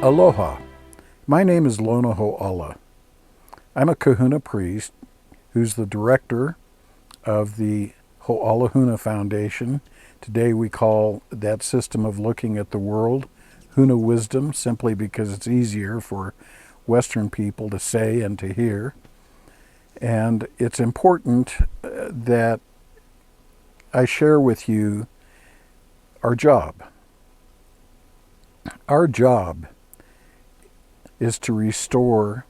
Aloha. My name is Lona Ho'ala. I'm a Kahuna priest who's the director of the Ho'ala Huna Foundation. Today we call that system of looking at the world HunaWisdom, simply because it's easier for Western people to say and to hear. And it's important that I share with you our job. Our job is to restore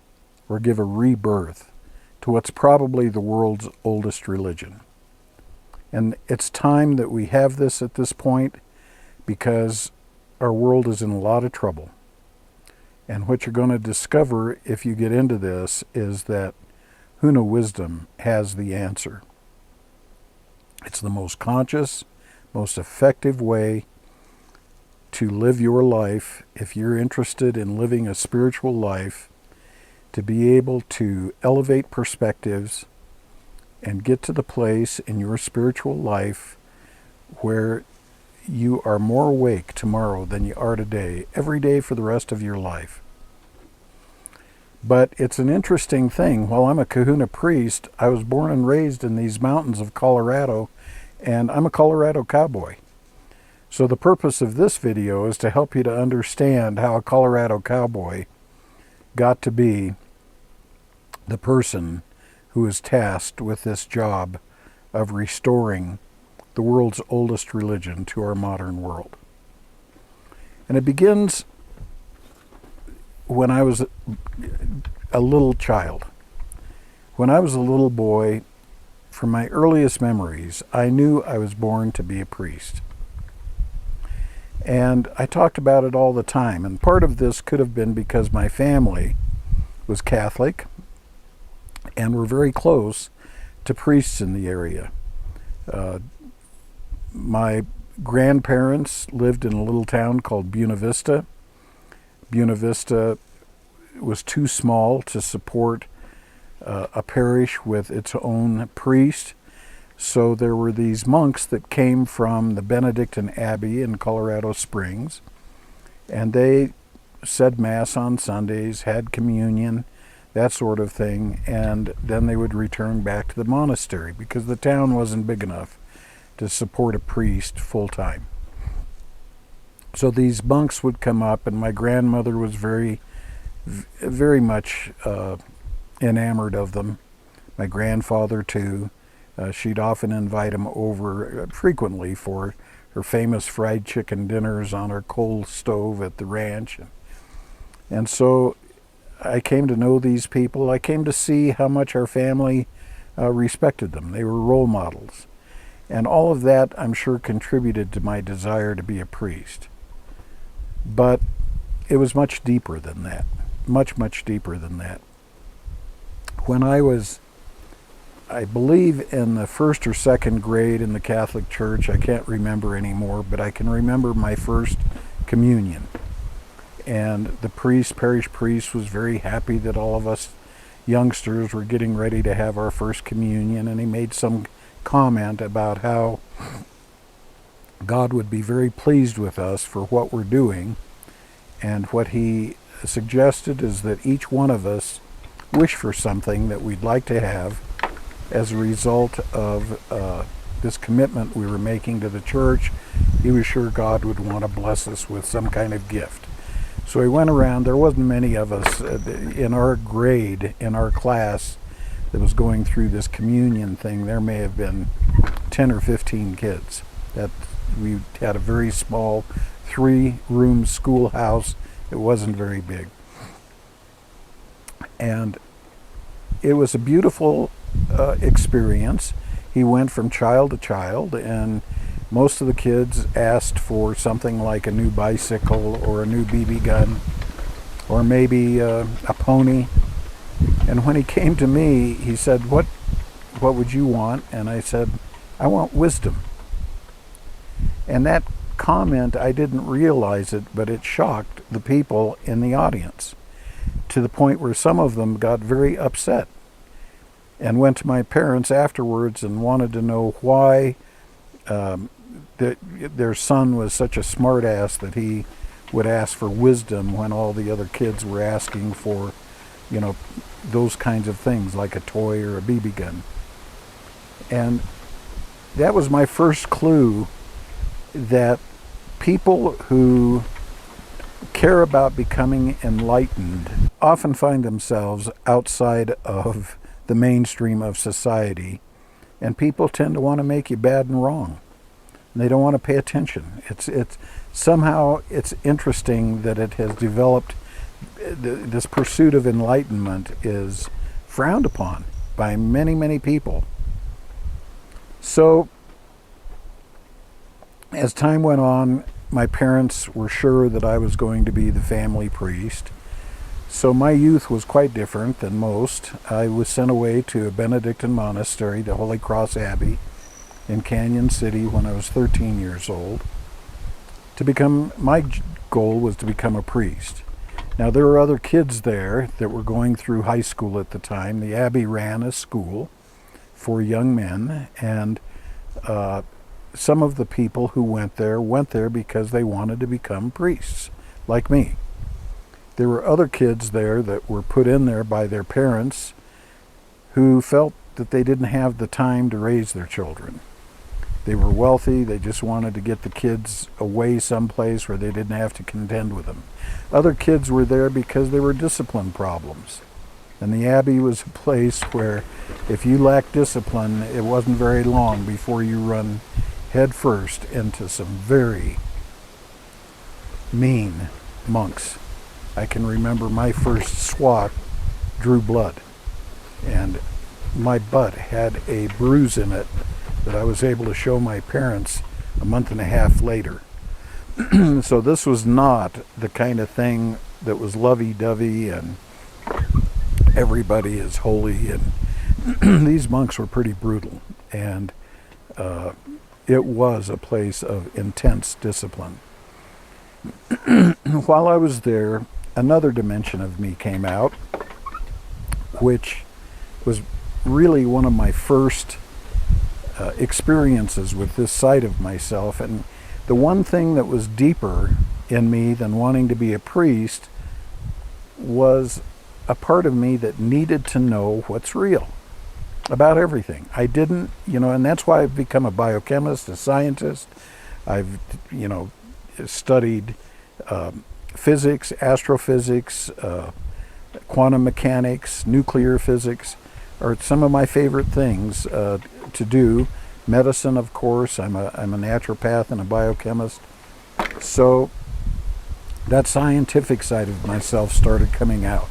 or give a rebirth to what's probably the world's oldest religion. And it's time that we have this at this point, because our world is in a lot of trouble. And what you're going to discover if you get into this is that HunaWisdom has the answer. It's the most conscious, most effective way to live your life, if you're interested in living a spiritual life, to be able to elevate perspectives and get to the place in your spiritual life where you are more awake tomorrow than you are today, every day for the rest of your life. But it's an interesting thing. While I'm a Kahuna priest, I was born and raised in these mountains of Colorado, and I'm a Colorado cowboy. So the purpose of this video is to help you to understand how a Colorado cowboy got to be the person who is tasked with this job of restoring the world's oldest religion to our modern world. And it begins when I was a little child. When I was a little boy, from my earliest memories, I knew I was born to be a priest. And I talked about it all the time. And part of this could have been because my family was Catholic and were very close to priests in the area. My grandparents lived in a little town called Buena Vista. Buena Vista was too small to support a parish with its own priest. So there were these monks that came from the Benedictine Abbey in Colorado Springs, and they said Mass on Sundays, had communion, that sort of thing, and then they would return back to the monastery because the town wasn't big enough to support a priest full-time. So these monks would come up, and my grandmother was very much enamored of them. My grandfather too. She'd often invite him over frequently for her famous fried chicken dinners on her coal stove at the ranch. And so I came to know these people. I came to see how much our family respected them. They were role models. And all of that, I'm sure, contributed to my desire to be a priest. But it was much deeper than that. Much, much deeper than that. When I believe in the first or second grade in the Catholic Church, I can't remember anymore, but I can remember my first communion. And the parish priest was very happy that all of us youngsters were getting ready to have our first communion, and he made some comment about how God would be very pleased with us for what we're doing. And what he suggested is that each one of us wish for something that we'd like to have as a result of this commitment we were making to the church. He was sure God would want to bless us with some kind of gift. So he went around. There wasn't many of us in our grade, in our class, that was going through this communion thing. There may have been 10 or 15 kids. That we had a very small 3-room schoolhouse. It wasn't very big. And it was a beautiful experience. He went from child to child, and most of the kids asked for something like a new bicycle or a new BB gun or maybe a pony. And when he came to me, he said, what would you want? And I said, I want wisdom. And that comment, I didn't realize it, but it shocked the people in the audience to the point where some of them got very upset and went to my parents afterwards and wanted to know why their son was such a smart ass that he would ask for wisdom when all the other kids were asking for, those kinds of things like a toy or a BB gun. And that was my first clue that people who care about becoming enlightened often find themselves outside of the mainstream of society, and people tend to want to make you bad and wrong. And they don't want to pay attention. It's somehow it's interesting that it has developed. This pursuit of enlightenment is frowned upon by many, many people. So, as time went on, my parents were sure that I was going to be the family priest. So my youth was quite different than most. I was sent away to a Benedictine monastery, the Holy Cross Abbey, in Canyon City when I was 13 years old. My goal was to become a priest. Now, there were other kids there that were going through high school at the time. The Abbey ran a school for young men, and some of the people who went there because they wanted to become priests, like me. There were other kids there that were put in there by their parents who felt that they didn't have the time to raise their children. They were wealthy, they just wanted to get the kids away someplace where they didn't have to contend with them. Other kids were there because there were discipline problems. And the Abbey was a place where if you lacked discipline, it wasn't very long before you run head first into some very mean monks. I can remember my first swat drew blood, and my butt had a bruise in it that I was able to show my parents a month and a half later. So this was not the kind of thing that was lovey-dovey and everybody is holy, and these monks were pretty brutal, and it was a place of intense discipline. While I was there, another dimension of me came out, which was really one of my first experiences with this side of myself. And the one thing that was deeper in me than wanting to be a priest was a part of me that needed to know what's real about everything. I didn't, and that's why I've become a biochemist, a scientist. I've, studied physics, astrophysics, quantum mechanics, nuclear physics are some of my favorite things to do. Medicine, of course. I'm a naturopath and a biochemist. So that scientific side of myself started coming out.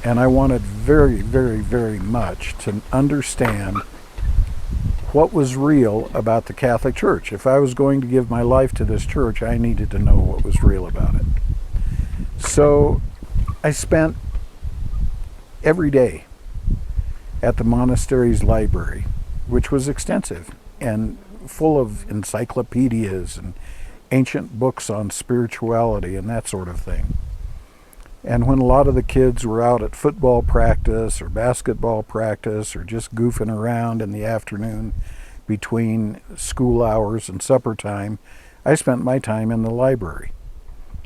And I wanted very, very, very much to understand what was real about the Catholic Church. If I was going to give my life to this church, I needed to know what was real about it. So I spent every day at the monastery's library, which was extensive and full of encyclopedias and ancient books on spirituality and that sort of thing. And when a lot of the kids were out at football practice or basketball practice or just goofing around in the afternoon between school hours and supper time, I spent my time in the library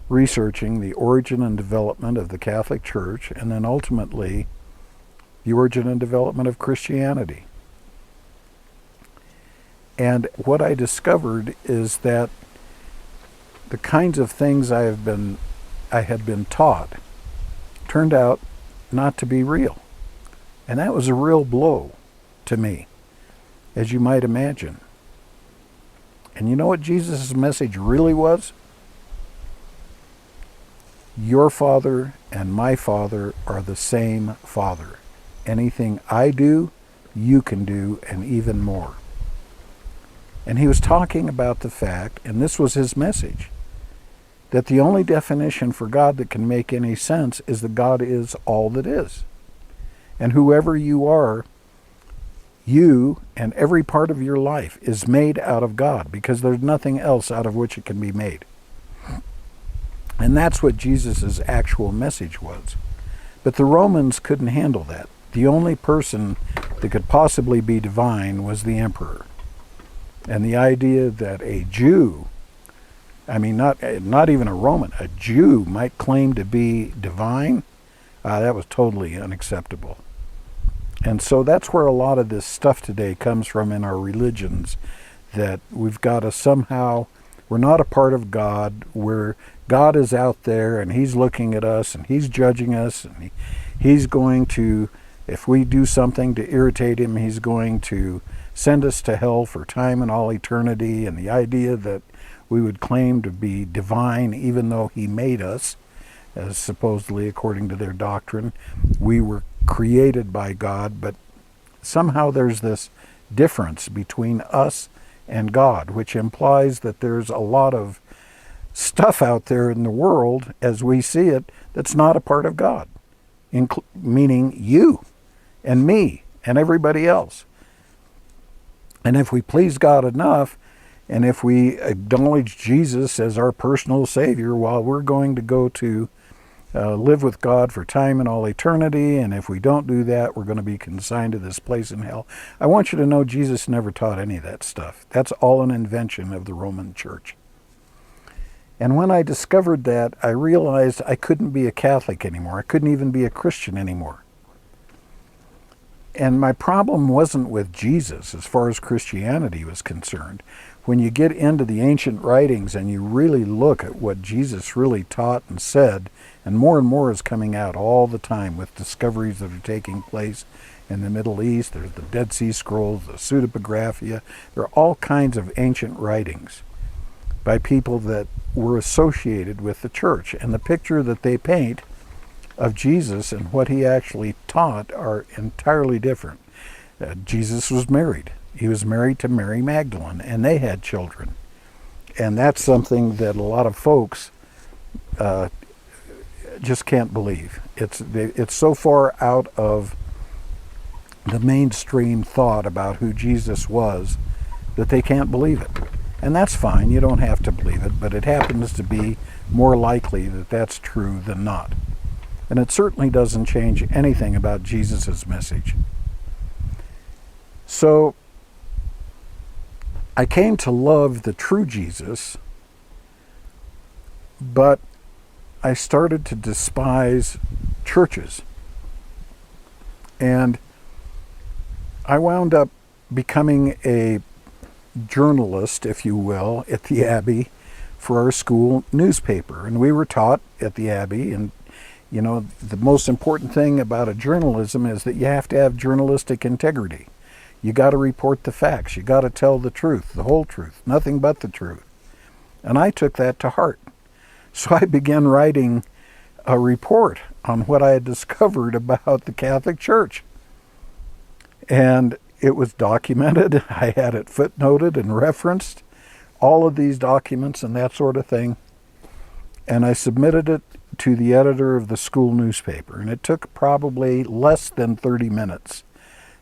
researching the origin and development of the Catholic Church, and then ultimately the origin and development of Christianity. And what I discovered is that the kinds of things I had been taught turned out not to be real. And that was a real blow to me, as you might imagine. And you know what Jesus' message really was? Your Father and my Father are the same Father. Anything I do, you can do, and even more. And he was talking about the fact, and this was his message, that the only definition for God that can make any sense is that God is all that is. And whoever you are, you and every part of your life is made out of God, because there's nothing else out of which it can be made. And that's what Jesus' actual message was. But the Romans couldn't handle that. The only person that could possibly be divine was the emperor. And the idea that a Jew I mean, not even a Roman, a Jew might claim to be divine. That was totally unacceptable. And so that's where a lot of this stuff today comes from in our religions, that we've got to somehow, we're not a part of God, where God is out there and he's looking at us and he's judging us, and he's going to, if we do something to irritate him, he's going to send us to hell for time and all eternity. And the idea that we would claim to be divine even though he made us, as supposedly according to their doctrine, we were created by God, but somehow there's this difference between us and God, which implies that there's a lot of stuff out there in the world as we see it that's not a part of God, meaning you and me and everybody else. And if we please God enough, and if we acknowledge Jesus as our personal Savior, while we're going to go to live with God for time and all eternity, and if we don't do that, we're going to be consigned to this place in hell. I want you to know Jesus never taught any of that stuff. That's all an invention of the Roman Church. And when I discovered that, I realized I couldn't be a Catholic anymore. I couldn't even be a Christian anymore. And my problem wasn't with Jesus as far as Christianity was concerned. When you get into the ancient writings and you really look at what Jesus really taught and said, and more is coming out all the time with discoveries that are taking place in the Middle East. There's the Dead Sea Scrolls, the Pseudepigraphia. There are all kinds of ancient writings by people that were associated with the church. And the picture that they paint of Jesus and what he actually taught are entirely different. Jesus was married. He was married to Mary Magdalene, and they had children. And that's something that a lot of folks just can't believe. It's so far out of the mainstream thought about who Jesus was that they can't believe it. And that's fine. You don't have to believe it, but it happens to be more likely that that's true than not. And it certainly doesn't change anything about Jesus' message. So I came to love the true Jesus, but I started to despise churches. And I wound up becoming a journalist, if you will, at the Abbey for our school newspaper. And we were taught at the Abbey, and you know, the most important thing about a journalism is that you have to have journalistic integrity. You got to report the facts. You got to tell the truth, the whole truth, nothing but the truth. And I took that to heart. So I began writing a report on what I had discovered about the Catholic Church. And it was documented. I had it footnoted and referenced, all of these documents and that sort of thing. And I submitted it to the editor of the school newspaper. And it took probably less than 30 minutes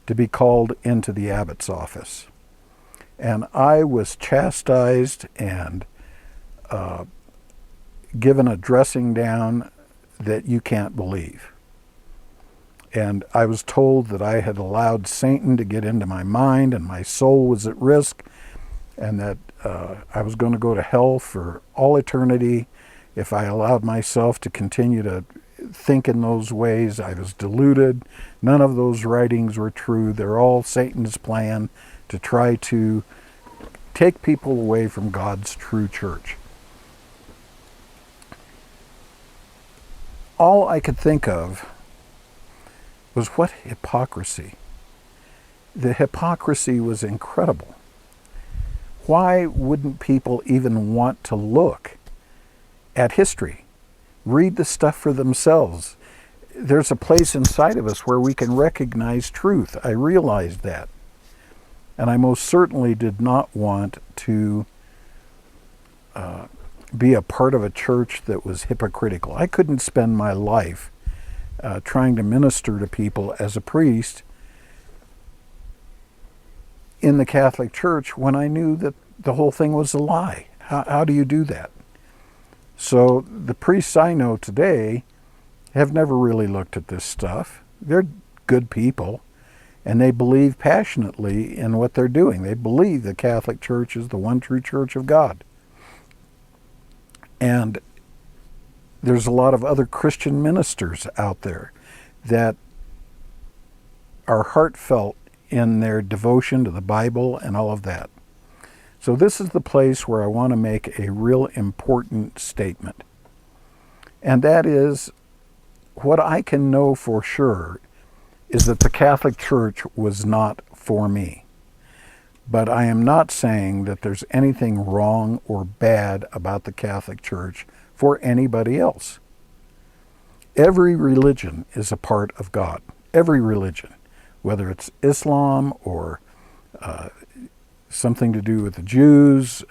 to be called into the abbot's office. And I was chastised and given a dressing down that you can't believe. And I was told that I had allowed Satan to get into my mind and my soul was at risk, and that I was going to go to hell for all eternity if I allowed myself to continue to think in those ways. I was deluded. None of those writings were true. They're all Satan's plan to try to take people away from God's true church. All I could think of was what hypocrisy. The hypocrisy was incredible. Why wouldn't people even want to look at history? Read the stuff for themselves. There's a place inside of us where we can recognize truth. I realized that. And I most certainly did not want to be a part of a church that was hypocritical. I couldn't spend my life trying to minister to people as a priest in the Catholic Church when I knew that the whole thing was a lie. How do you do that? So the priests I know today have never really looked at this stuff. They're good people, and they believe passionately in what they're doing. They believe the Catholic Church is the one true church of God. And there's a lot of other Christian ministers out there that are heartfelt in their devotion to the Bible and all of that. So this is the place where I want to make a real important statement. And that is, what I can know for sure is that the Catholic Church was not for me. But I am not saying that there's anything wrong or bad about the Catholic Church for anybody else. Every religion is a part of God. Every religion, whether it's Islam or something to do with the Jews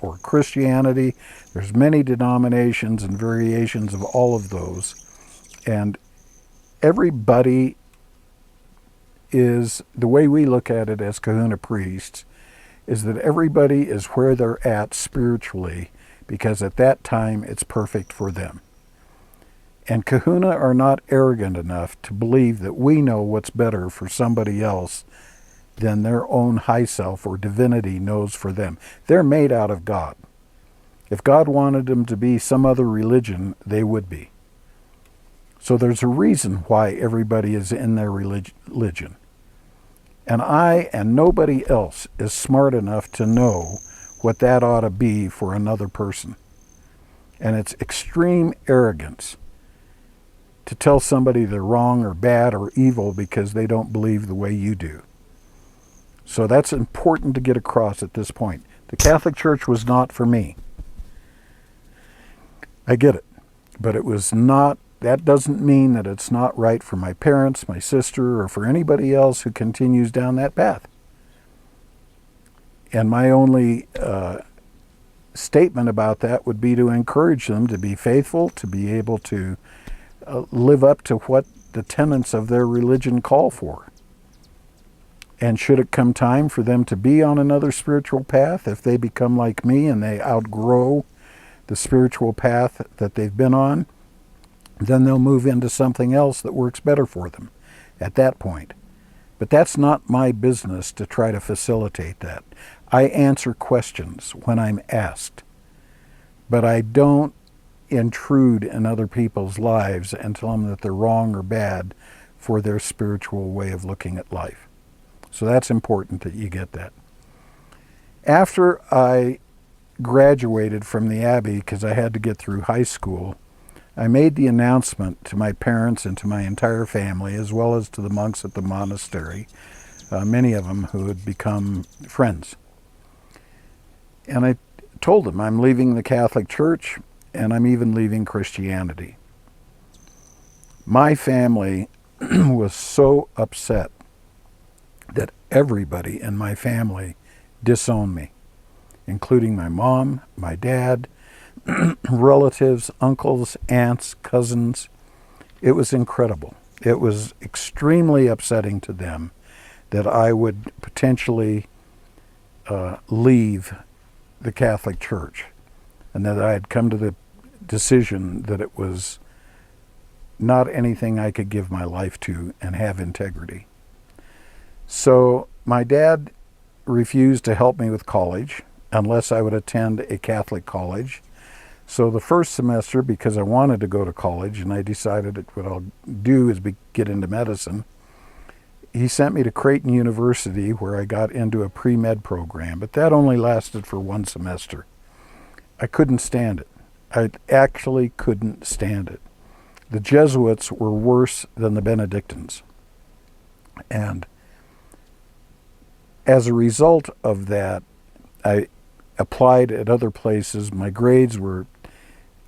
or Christianity. There's many denominations and variations of all of those. And everybody is, the way we look at it as Kahuna priests, is that everybody is where they're at spiritually because at that time it's perfect for them. And Kahuna are not arrogant enough to believe that we know what's better for somebody else than their own high self or divinity knows for them. They're made out of God. If God wanted them to be some other religion, they would be. So there's a reason why everybody is in their religion. And I and nobody else is smart enough to know what that ought to be for another person. And it's extreme arrogance to tell somebody they're wrong or bad or evil because they don't believe the way you do. So that's important to get across at this point. The Catholic Church was not for me. I get it. But it was not, that doesn't mean that it's not right for my parents, my sister, or for anybody else who continues down that path. And my only statement about that would be to encourage them to be faithful, to be able to live up to what the tenets of their religion call for. And should it come time for them to be on another spiritual path, if they become like me and they outgrow the spiritual path that they've been on, then they'll move into something else that works better for them at that point. But that's not my business to try to facilitate that. I answer questions when I'm asked, but I don't intrude in other people's lives and tell them that they're wrong or bad for their spiritual way of looking at life. So that's important that you get that. After I graduated from the Abbey, because I had to get through high school, I made the announcement to my parents and to my entire family, as well as to the monks at the monastery, many of them who had become friends. And I told them I'm leaving the Catholic Church and I'm even leaving Christianity. My family was so upset that everybody in my family disowned me, including my mom, my dad, relatives, uncles, aunts, cousins. It was incredible. It was extremely upsetting to them that I would potentially leave the Catholic Church, and that I had come to the decision that it was not anything I could give my life to and have integrity. So my dad refused to help me with college unless I would attend a Catholic college. So the first semester, because I wanted to go to college and I decided that what I'll do is get into medicine, he sent me to Creighton University, where I got into a pre-med program, but that only lasted for one semester. I couldn't stand it. I actually couldn't stand it. The Jesuits were worse than the Benedictines. And as a result of that, I applied at other places. My grades were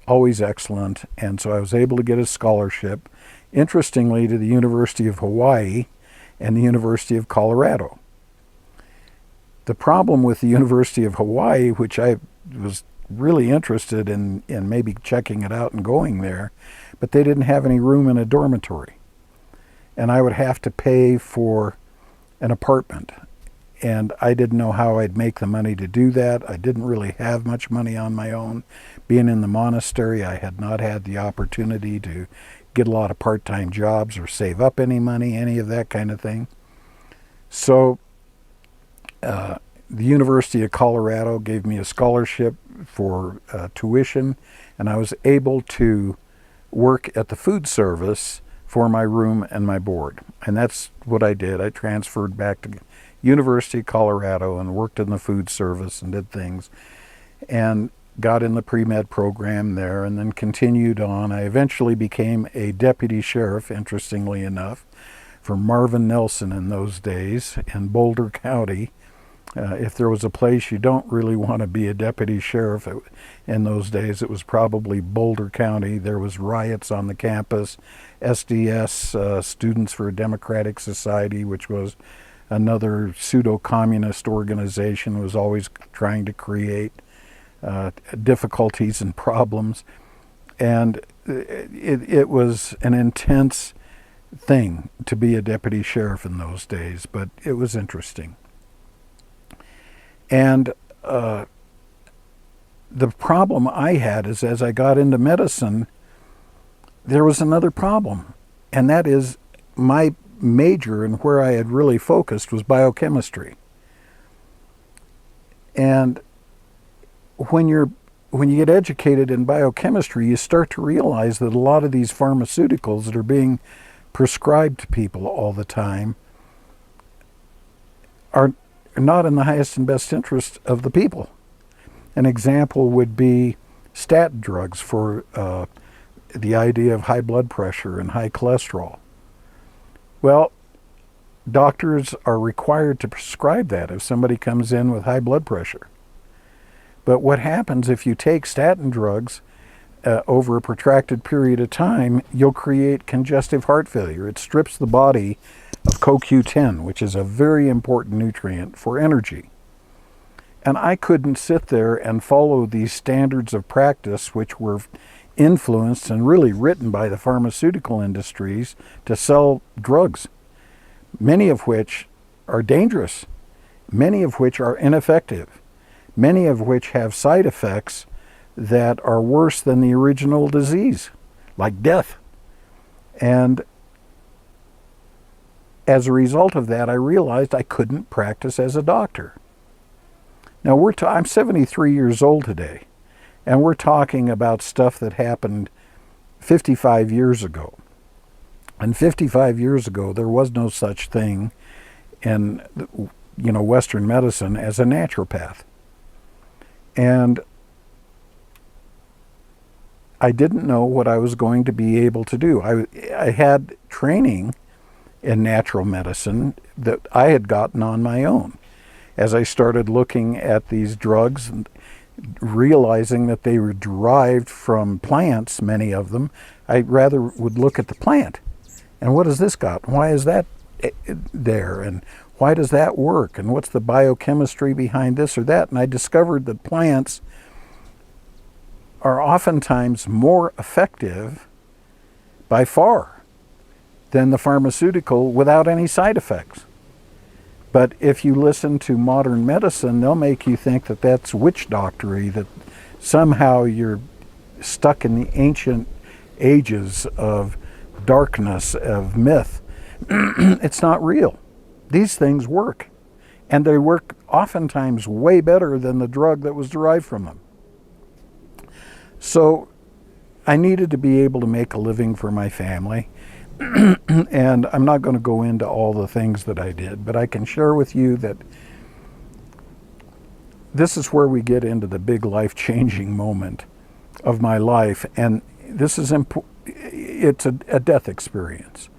always excellent, and so I was able to get a scholarship, interestingly, to the University of Hawaii and the University of Colorado. The problem with the University of Hawaii, which I was really interested in maybe checking it out and going there, but they didn't have any room in a dormitory. And I would have to pay for an apartment. And I didn't know how I'd make the money to do that. I didn't really have much money on my own. Being in the monastery, I had not had the opportunity to get a lot of part-time jobs or save up any money, any of that kind of thing. So the University of Colorado gave me a scholarship for tuition, and I was able to work at the food service for my room and my board. And that's what I did. I transferred back to University of Colorado and worked in the food service and did things, and got in the pre-med program there, and then continued on. I eventually became a deputy sheriff, interestingly enough, for Marvin Nelson in those days in Boulder County. If there was a place you don't really want to be a deputy sheriff in those days, it was probably Boulder County. There was riots on the campus. SDS, Students for a Democratic Society, which was another pseudo-communist organization, was always trying to create difficulties and problems. And it was an intense thing to be a deputy sheriff in those days, but it was interesting. And the problem I had is, as I got into medicine, there was another problem, and that is my major and where I had really focused was biochemistry. And when you get educated in biochemistry, you start to realize that a lot of these pharmaceuticals that are being prescribed to people all the time are not in the highest and best interest of the people. An example would be statin drugs for the idea of high blood pressure and high cholesterol. Well, doctors are required to prescribe that if somebody comes in with high blood pressure. But what happens if you take statin drugs over a protracted period of time, you'll create congestive heart failure. It strips the body of CoQ10, which is a very important nutrient for energy. And I couldn't sit there and follow these standards of practice, which were influenced and really written by the pharmaceutical industries to sell drugs, many of which are dangerous, many of which are ineffective, many of which have side effects that are worse than the original disease, like death. And as a result of that, I realized I couldn't practice as a doctor. Now, I'm 73 years old today, and we're talking about stuff that happened 55 years ago. And 55 years ago, there was no such thing in, Western medicine as a naturopath. And I didn't know what I was going to be able to do. I had training in natural medicine that I had gotten on my own. As I started looking at these drugs and realizing that they were derived from plants, many of them, I rather would look at the plant. And what has this got? Why is that there? And why does that work? And what's the biochemistry behind this or that? And I discovered that plants are oftentimes more effective by far than the pharmaceutical without any side effects. But if you listen to modern medicine, they'll make you think that that's witch doctory, that somehow you're stuck in the ancient ages of darkness, of myth. It's not real. These things work. And they work oftentimes way better than the drug that was derived from them. So I needed to be able to make a living for my family. And I'm not going to go into all the things that I did, but I can share with you that this is where we get into the big life-changing moment of my life, and this is it's a death experience.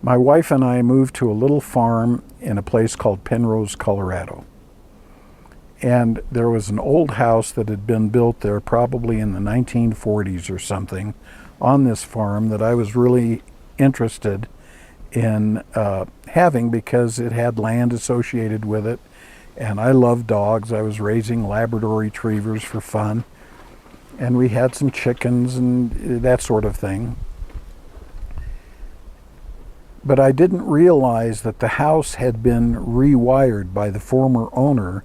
My wife and I moved to a little farm in a place called Penrose, Colorado. And there was an old house that had been built there probably in the 1940s or something on this farm that I was really interested in having because it had land associated with it. And I love dogs. I was raising Labrador retrievers for fun. And we had some chickens and that sort of thing. But I didn't realize that the house had been rewired by the former owner,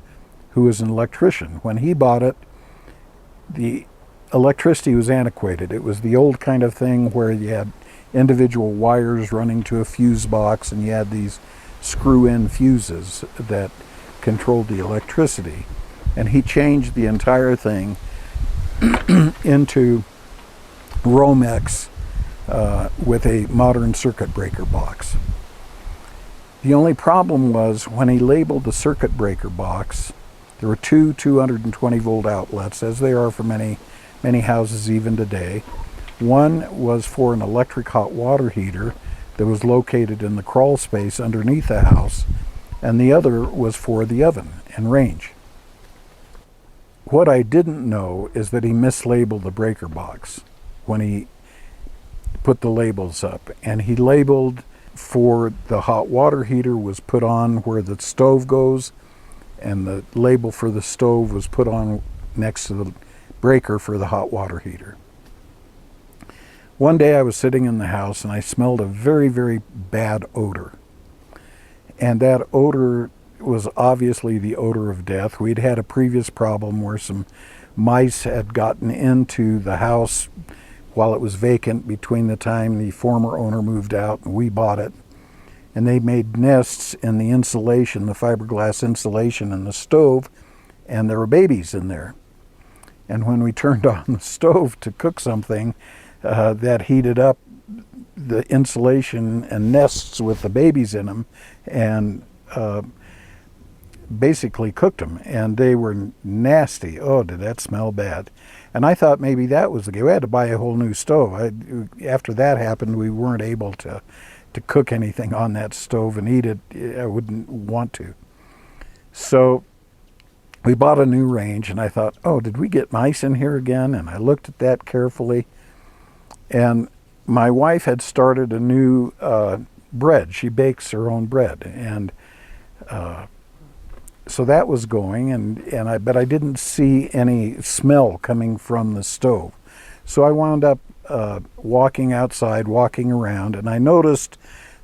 who was an electrician. When he bought it, the electricity was antiquated. It was the old kind of thing where you had individual wires running to a fuse box, and you had these screw-in fuses that controlled the electricity. And he changed the entire thing into Romex with a modern circuit breaker box. The only problem was when he labeled the circuit breaker box, there were two 220 volt outlets, as they are for many houses even today. One was for an electric hot water heater that was located in the crawl space underneath the house, and the other was for the oven and range. What I didn't know is that he mislabeled the breaker box when he put the labels up, and he labeled for the hot water heater was put on where the stove goes, and the label for the stove was put on next to the breaker for the hot water heater. One day I was sitting in the house and I smelled a very, very bad odor. And that odor was obviously the odor of death. We'd had a previous problem where some mice had gotten into the house while it was vacant between the time the former owner moved out and we bought it. And they made nests in the insulation, the fiberglass insulation in the stove, and there were babies in there. And when we turned on the stove to cook something, that heated up the insulation and nests with the babies in them, and basically cooked them, and they were nasty. Oh, did that smell bad. And I thought maybe that was the case. We had to buy a whole new stove. After that happened, we weren't able to cook anything on that stove and eat it. I wouldn't want to. So we bought a new range, and I thought, oh, did we get mice in here again? And I looked at that carefully, and my wife had started a new bread. She bakes her own bread, and so that was going, but I didn't see any smell coming from the stove. So I wound up walking outside, walking around, and I noticed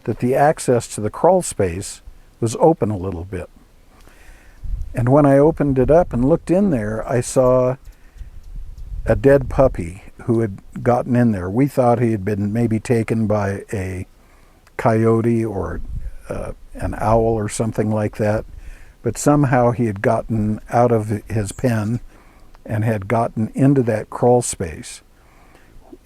that the access to the crawl space was open a little bit. And when I opened it up and looked in there, I saw a dead puppy who had gotten in there. We thought he had been maybe taken by a coyote or an owl or something like that. But somehow he had gotten out of his pen and had gotten into that crawl space.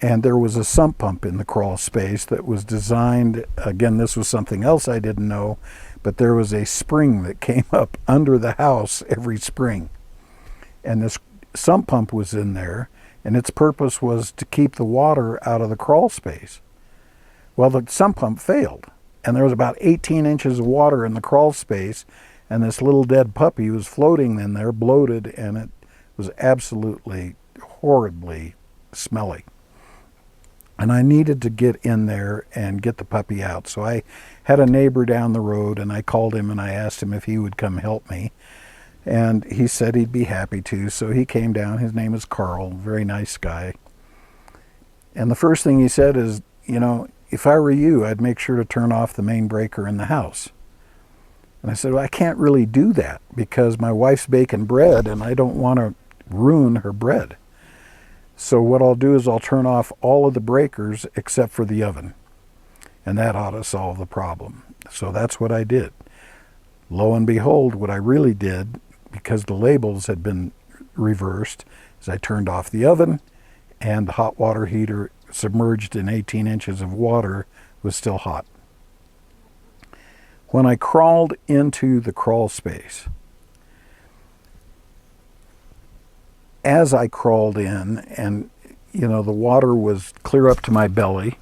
And there was a sump pump in the crawl space that was designed, again, this was something else I didn't know, but there was a spring that came up under the house every spring. And this sump pump was in there, and its purpose was to keep the water out of the crawl space. Well, the sump pump failed, and there was about 18 inches of water in the crawl space, and this little dead puppy was floating in there, bloated, and it was absolutely horribly smelly. And I needed to get in there and get the puppy out. So I had a neighbor down the road, and I called him and I asked him if he would come help me. And he said he'd be happy to. So he came down. His name is Carl, very nice guy. And the first thing he said is, you know, if I were you, I'd make sure to turn off the main breaker in the house. And I said, well, I can't really do that because my wife's baking bread and I don't want to ruin her bread. So what I'll do is I'll turn off all of the breakers except for the oven. And that ought to solve the problem. So that's what I did. Lo and behold, what I really did, because the labels had been reversed, is I turned off the oven, and the hot water heater submerged in 18 inches of water was still hot. When I crawled into the crawl space, as I crawled in, and you know, the water was clear up to my belly,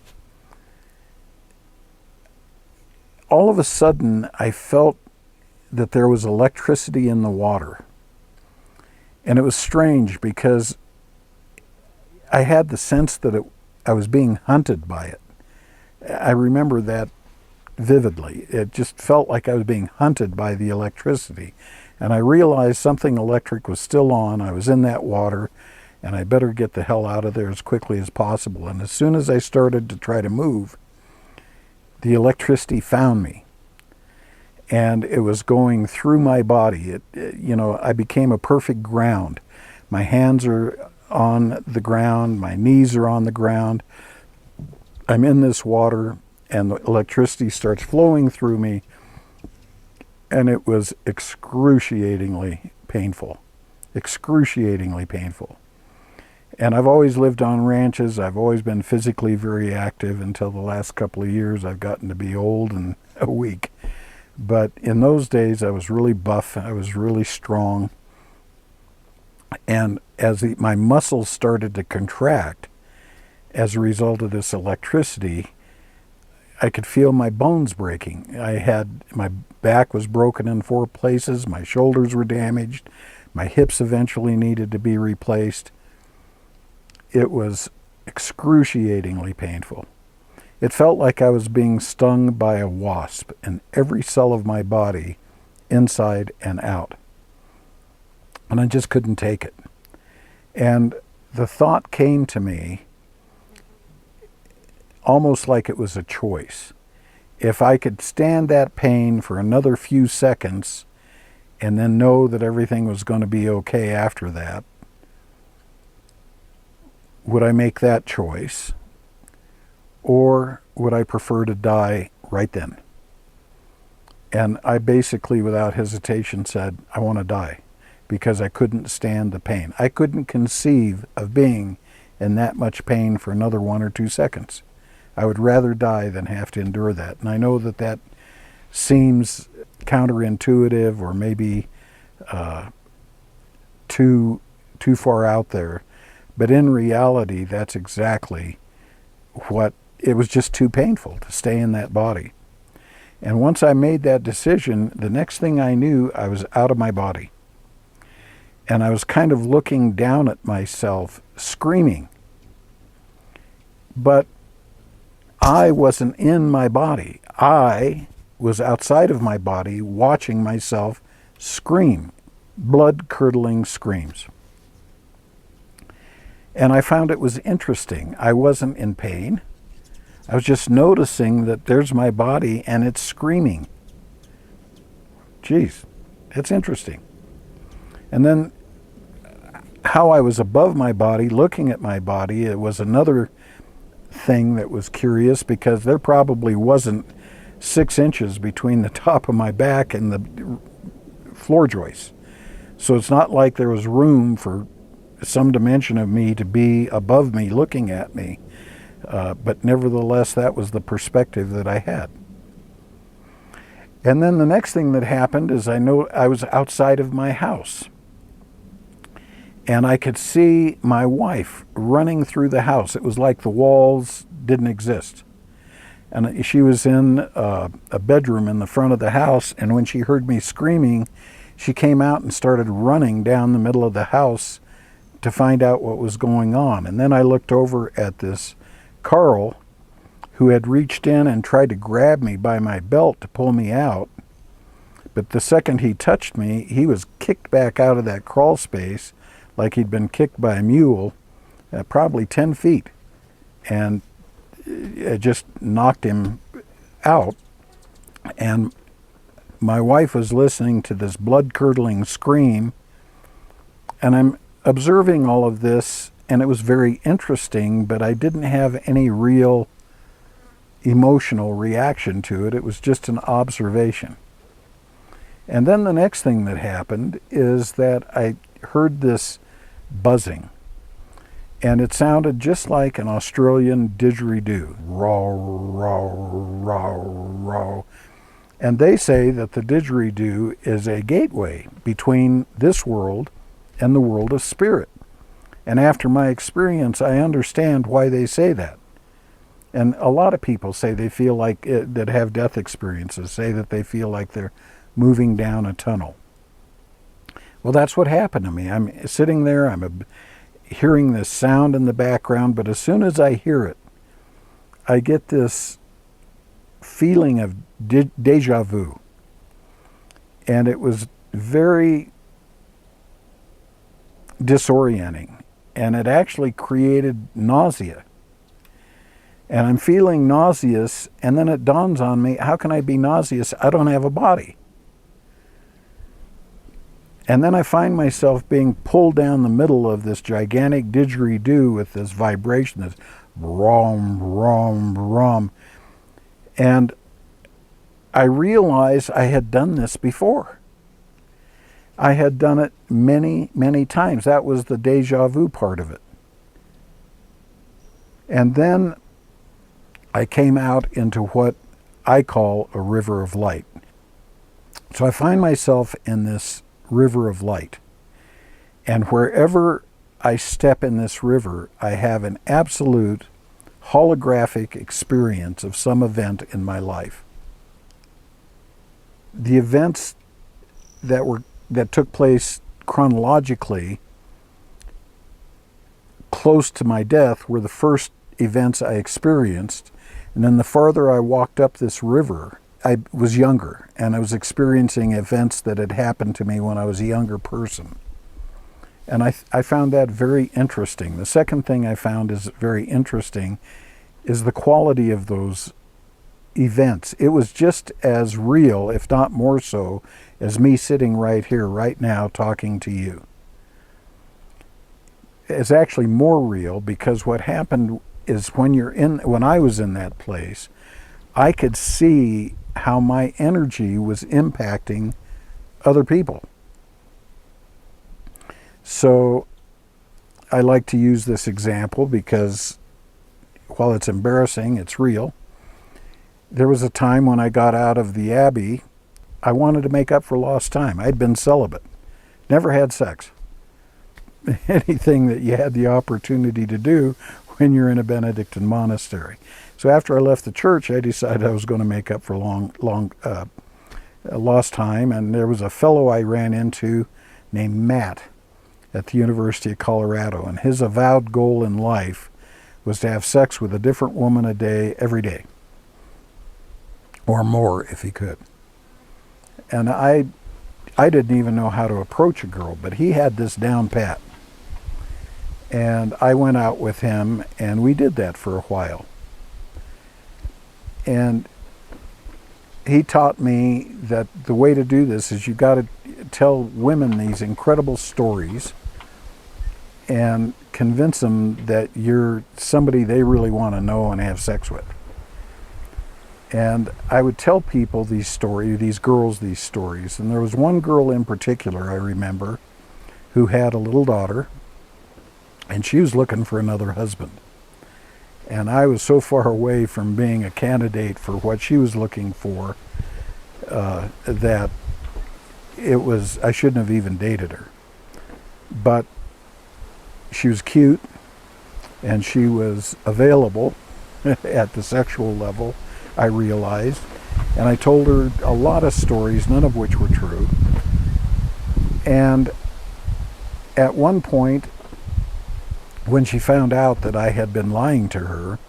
all of a sudden I felt that there was electricity in the water. And it was strange because I had the sense that I was being hunted by it. I remember that vividly. It just felt like I was being hunted by the electricity. And I realized something electric was still on. I was in that water, and I better get the hell out of there as quickly as possible. And as soon as I started to try to move, the electricity found me. And it was going through my body. I became a perfect ground. My hands are on the ground. My knees are on the ground. I'm in this water, and the electricity starts flowing through me. And it was excruciatingly painful. Excruciatingly painful. And I've always lived on ranches. I've always been physically very active until the last couple of years. I've gotten to be old and weak. But in those days, I was really buff. I was really strong. And as my muscles started to contract as a result of this electricity, I could feel my bones breaking. My back was broken in 4 places. My shoulders were damaged. My hips eventually needed to be replaced. It was excruciatingly painful. It felt like I was being stung by a wasp in every cell of my body, inside and out. And I just couldn't take it. And the thought came to me almost like it was a choice. If I could stand that pain for another few seconds and then know that everything was going to be okay after that, would I make that choice? Or would I prefer to die right then? And I basically, without hesitation, said, I want to die, because I couldn't stand the pain. I couldn't conceive of being in that much pain for another 1 or 2 seconds. I would rather die than have to endure that. And I know that that seems counterintuitive or maybe too far out there. But in reality, that's exactly what, it was just too painful to stay in that body. And once I made that decision, the next thing I knew, I was out of my body. And I was kind of looking down at myself, screaming. But I wasn't in my body. I was outside of my body, watching myself scream, blood-curdling screams. And I found it was interesting. I wasn't in pain. I was just noticing that there's my body and it's screaming. Geez, it's interesting. And then how I was above my body, looking at my body, it was another thing that was curious, because there probably wasn't 6 inches between the top of my back and the floor joists. So it's not like there was room for some dimension of me to be above me looking at me. But nevertheless, that was the perspective that I had. And then the next thing that happened is I was outside of my house. And I could see my wife running through the house. It was like the walls didn't exist. And she was in a bedroom in the front of the house, and when she heard me screaming, she came out and started running down the middle of the house to find out what was going on. And then I looked over at this Carl, who had reached in and tried to grab me by my belt to pull me out. But the second he touched me, he was kicked back out of that crawl space like he'd been kicked by a mule, probably 10 feet. And it just knocked him out. And my wife was listening to this blood-curdling scream, and I'm observing all of this, and it was very interesting, but I didn't have any real emotional reaction to it. It was just an observation. And then the next thing that happened is that I heard this buzzing, and it sounded just like an Australian didgeridoo. Row, row, row, row. And they say that the didgeridoo is a gateway between this world and the world of spirit. And after my experience, I understand why they say that. And a lot of people say they feel like that have death experiences, say that they feel like they're moving down a tunnel. Well, that's what happened to me. I'm sitting there, I'm hearing this sound in the background, but as soon as I hear it, I get this feeling of deja vu. And it was very disorienting. And it actually created nausea. And I'm feeling nauseous, and then it dawns on me, how can I be nauseous? I don't have a body. And then I find myself being pulled down the middle of this gigantic didgeridoo with this vibration, this rom, rom, rom. And I realized I had done this before. I had done it many, many times. That was the deja vu part of it. And then I came out into what I call a river of light. So I find myself in this river of light. And wherever I step in this river, I have an absolute holographic experience of some event in my life. The events that took place chronologically close to my death were the first events I experienced. And then the farther I walked up this river, I was younger, and I was experiencing events that had happened to me when I was a younger person. And I found that very interesting. The second thing I found is very interesting is the quality of those events. It was just as real, if not more so, as me sitting right here, right now, talking to you. It's actually more real, because what happened is when I was in that place, I could see how my energy was impacting other people. So I like to use this example because while it's embarrassing, it's real. There was a time when I got out of the Abbey, I wanted to make up for lost time. I'd been celibate, never had sex. Anything that you had the opportunity to do when you're in a Benedictine monastery. So after I left the church, I decided I was going to make up for lost time. And there was a fellow I ran into named Matt at the University of Colorado. And his avowed goal in life was to have sex with a different woman a day, every day. Or more, if he could. And I didn't even know how to approach a girl, but he had this down pat. And I went out with him, and we did that for a while. And he taught me that the way to do this is you got to tell women these incredible stories and convince them that you're somebody they really want to know and have sex with. And I would tell people these stories, these girls these stories. And there was one girl in particular I remember who had a little daughter, and she was looking for another husband. And I was so far away from being a candidate for what she was looking for that I shouldn't have even dated her. But she was cute, and she was available at the sexual level, I realized. And I told her a lot of stories, none of which were true. And at one point, when she found out that I had been lying to her,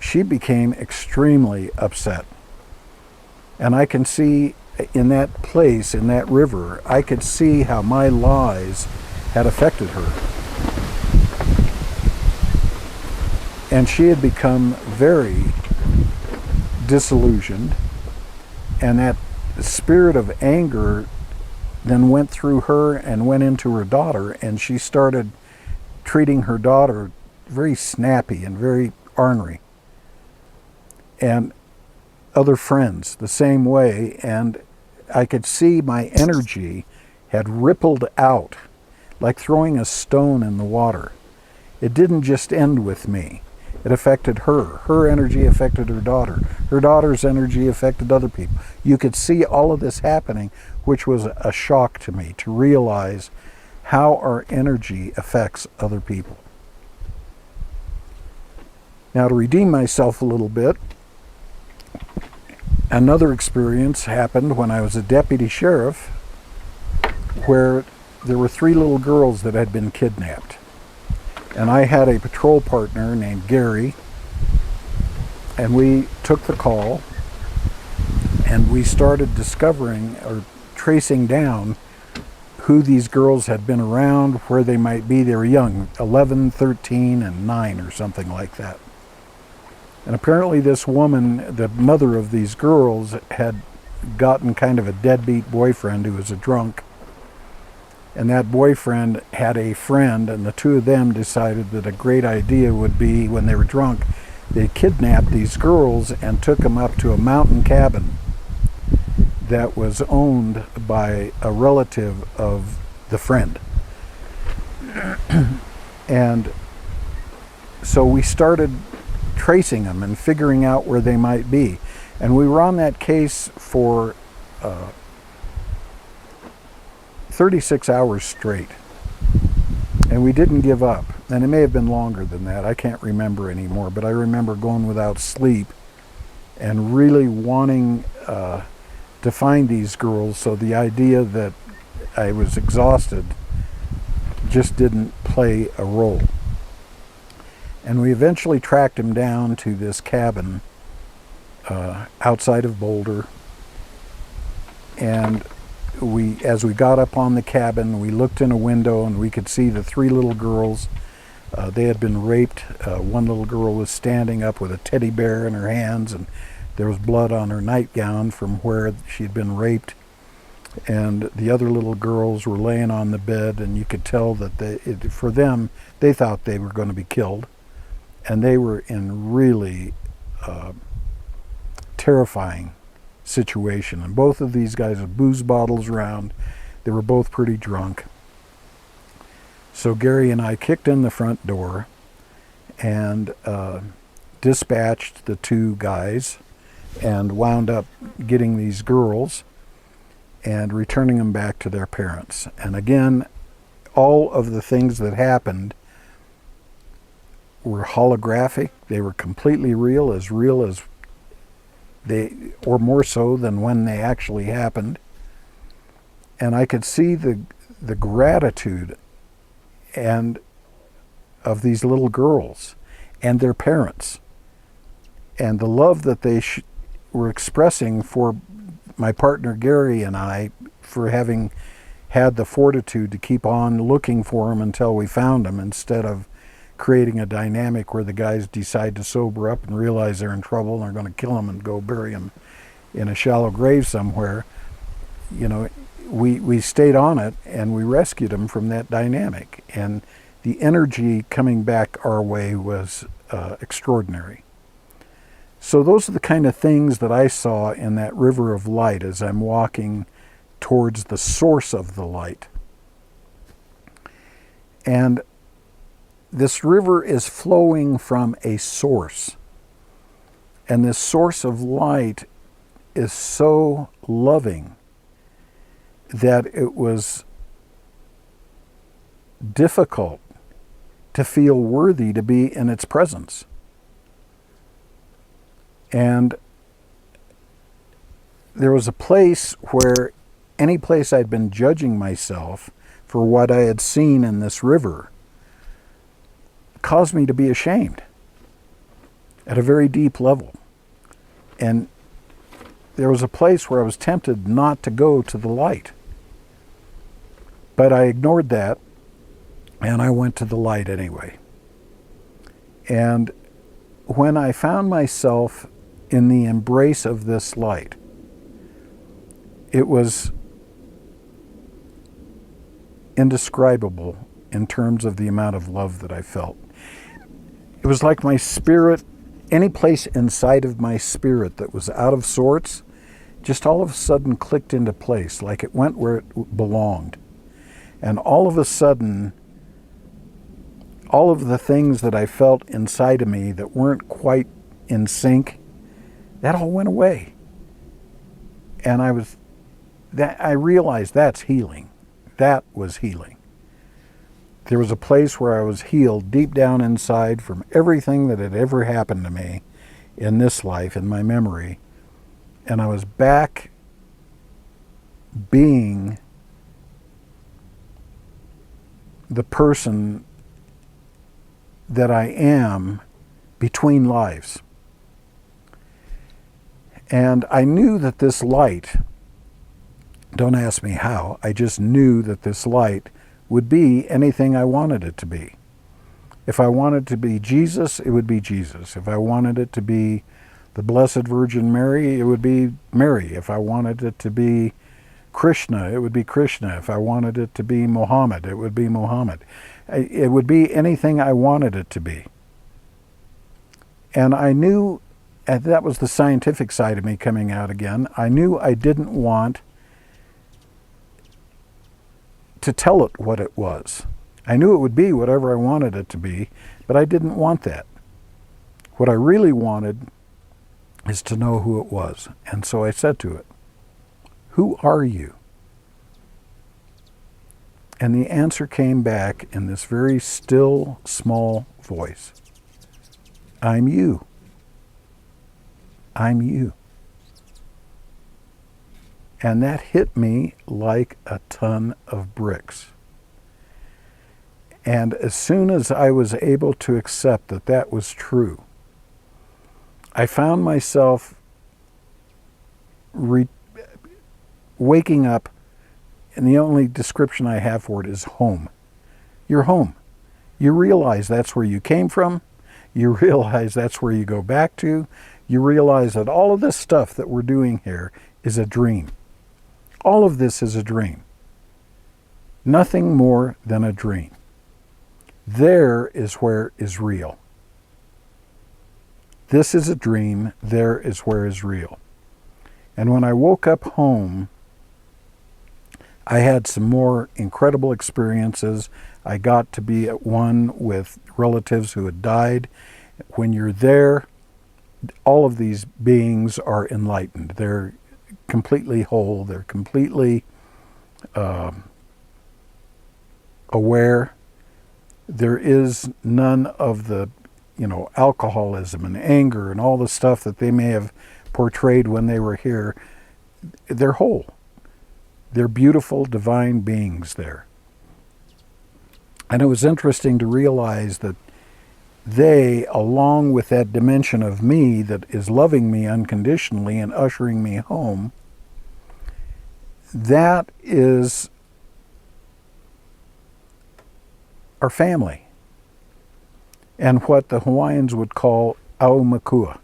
she became extremely upset. And I can see in that place, in that river, I could see how my lies had affected her. And she had become very disillusioned, and that spirit of anger then went through her and went into her daughter, and she started treating her daughter very snappy and very ornery. And other friends the same way, and I could see my energy had rippled out like throwing a stone in the water. It didn't just end with me. It affected her. Her energy affected her daughter. Her daughter's energy affected other people. You could see all of this happening, which was a shock to me, to realize how our energy affects other people. Now, to redeem myself a little bit, another experience happened when I was a deputy sheriff, where there were 3 little girls that had been kidnapped. And I had a patrol partner named Gary, and we took the call, and we started discovering or tracing down who these girls had been around, where they might be. They were young, 11, 13, and 9 or something like that. And apparently this woman, the mother of these girls, had gotten kind of a deadbeat boyfriend who was a drunk. And that boyfriend had a friend, and the two of them decided that a great idea would be, when they were drunk, they kidnapped these girls and took them up to a mountain cabin that was owned by a relative of the friend. And so we started tracing them and figuring out where they might be. And we were on that case for 36 hours straight. And we didn't give up. And it may have been longer than that. I can't remember anymore. But I remember going without sleep and really wanting to find these girls. So the idea that I was exhausted just didn't play a role. And we eventually tracked him down to this cabin outside of Boulder. And as we got up on the cabin, we looked in a window and we could see the 3 little girls. They had been raped. One little girl was standing up with a teddy bear in her hands, and there was blood on her nightgown from where she had been raped. And the other little girls were laying on the bed, and you could tell that for them, they thought they were going to be killed. And they were in really terrifying situation. And both of these guys had booze bottles around. They were both pretty drunk. So Gary and I kicked in the front door and dispatched the 2 guys and wound up getting these girls and returning them back to their parents. And again, all of the things that happened were holographic. They were completely real as they, or more so than when they actually happened. And I could see the gratitude and of these little girls and their parents, and the love that they were expressing for my partner Gary and I, for having had the fortitude to keep on looking for them until we found them, instead of creating a dynamic where the guys decide to sober up and realize they're in trouble and they're going to kill them and go bury them in a shallow grave somewhere. You know, we stayed on it and we rescued them from that dynamic. And the energy coming back our way was extraordinary. So those are the kind of things that I saw in that river of light as I'm walking towards the source of the light. And this river is flowing from a source. And this source of light is so loving that it was difficult to feel worthy to be in its presence. And there was a place where any place I'd been judging myself for what I had seen in this river caused me to be ashamed at a very deep level. And there was a place where I was tempted not to go to the light. But I ignored that, and I went to the light anyway. And when I found myself in the embrace of this light, it was indescribable in terms of the amount of love that I felt. It was like my spirit, any place inside of my spirit that was out of sorts, just all of a sudden clicked into place, like it went where it belonged. And all of a sudden, all of the things that I felt inside of me that weren't quite in sync, that all went away. And I realized that's healing. That was healing. There was a place where I was healed deep down inside from everything that had ever happened to me in this life, in my memory. And I was back being the person that I am between lives. And I knew that this light, don't ask me how, I just knew that this light would be anything I wanted it to be. If I wanted to be Jesus, it would be Jesus. If I wanted it to be the Blessed Virgin Mary, it would be Mary. If I wanted it to be Krishna, it would be Krishna. If I wanted it to be Muhammad, it would be Muhammad. It would be anything I wanted it to be. And I knew and that was the scientific side of me coming out again. I knew I didn't want to tell it what it was. I knew it would be whatever I wanted it to be, but I didn't want that. What I really wanted is to know who it was. And so I said to it, "Who are you?" And the answer came back in this very still, small voice. "I'm you. I'm you." And that hit me like a ton of bricks. And as soon as I was able to accept that that was true, I found myself waking up, and the only description I have for it is home. You're home. You realize that's where you came from. You realize that's where you go back to. You realize that all of this stuff that we're doing here is a dream. All of this is a dream. Nothing more than a dream. There is where is real. This is a dream. There is where is real. And when I woke up home, I had some more incredible experiences. I got to be at one with relatives who had died. When you're there, all of these beings are enlightened. They're completely whole. They're completely aware. There is none of the, alcoholism and anger and all the stuff that they may have portrayed when they were here. They're whole. They're beautiful, divine beings there. And it was interesting to realize that they, along with that dimension of me that is loving me unconditionally and ushering me home, that is our family. And what the Hawaiians would call aumakua,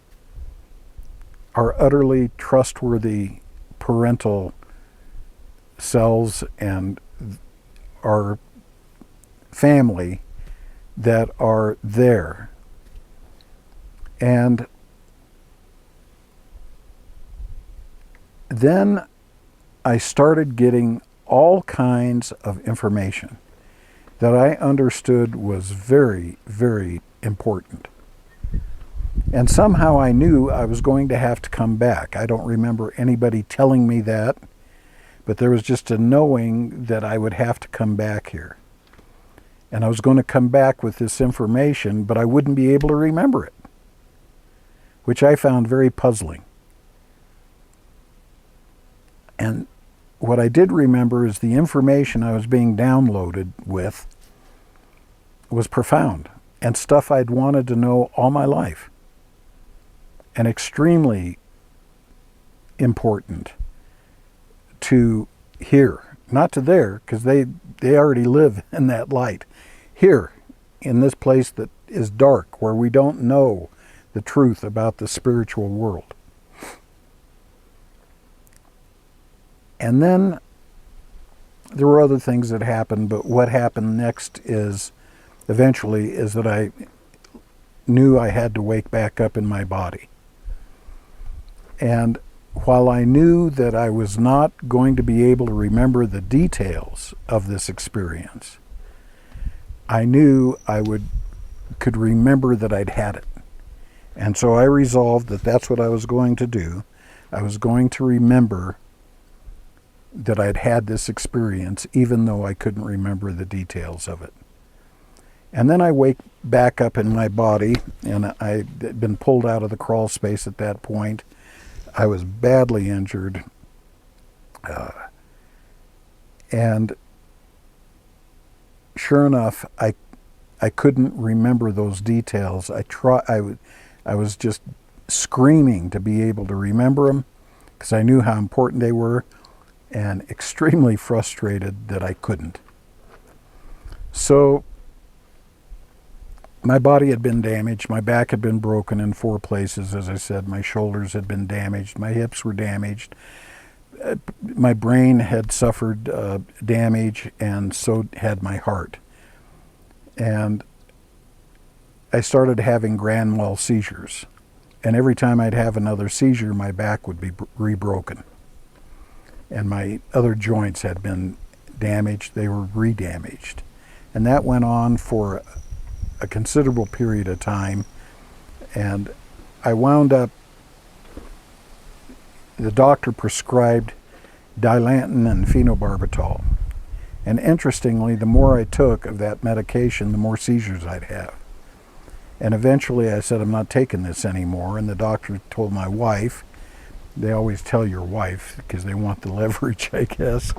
our utterly trustworthy parental selves and our family that are there. And then I started getting all kinds of information that I understood was very, very important. And somehow I knew I was going to have to come back. I don't remember anybody telling me that, but there was just a knowing that I would have to come back here. And I was going to come back with this information, but I wouldn't be able to remember it, which I found very puzzling. And what I did remember is the information I was being downloaded with was profound and stuff I'd wanted to know all my life, and extremely important to here, not to there, because they already live in that light. Here, in this place that is dark, where we don't know the truth about the spiritual world. And then there were other things that happened, but what happened next is, eventually, is that I knew I had to wake back up in my body. And while I knew that I was not going to be able to remember the details of this experience, I knew I could remember that I'd had it. And so I resolved that that's what I was going to do. I was going to remember that I'd had this experience, even though I couldn't remember the details of it. And then I wake back up in my body, and I had been pulled out of the crawl space at that point. I was badly injured. And sure enough, I couldn't remember those details. I was just screaming to be able to remember them, because I knew how important they were, and extremely frustrated that I couldn't. So my body had been damaged. My back had been broken in 4 places, as I said. My shoulders had been damaged. My hips were damaged. My brain had suffered damage, and so had my heart. And I started having grand mal seizures. And every time I'd have another seizure, my back would be re-broken. And my other joints had been damaged. They were re-damaged. And that went on for a considerable period of time. And I wound up, the doctor prescribed Dilantin and phenobarbital. And interestingly, the more I took of that medication, the more seizures I'd have. And eventually I said, I'm not taking this anymore. And the doctor told my wife, they always tell your wife because they want the leverage, I guess.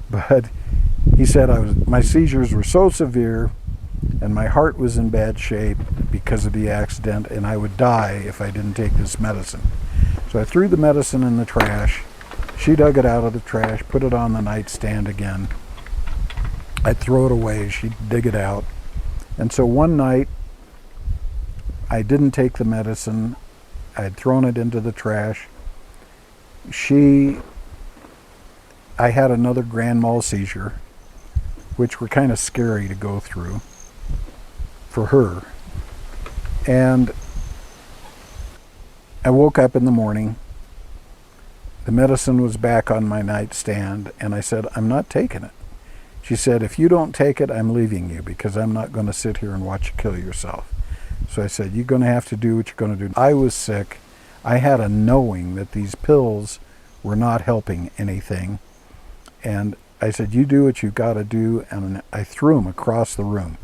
But he said my seizures were so severe and my heart was in bad shape because of the accident, and I would die if I didn't take this medicine. So I threw the medicine in the trash. She dug it out of the trash, put it on the nightstand again. I'd throw it away, she'd dig it out. And so one night, I didn't take the medicine. I'd thrown it into the trash. I had another grand mal seizure, which were kind of scary to go through for her. And I woke up in the morning. The medicine was back on my nightstand, and I said, I'm not taking it. She said, if you don't take it, I'm leaving you because I'm not going to sit here and watch you kill yourself. So I said, you're going to have to do what you're going to do. I was sick. I had a knowing that these pills were not helping anything. And I said, you do what you've got to do. And I threw them across the room.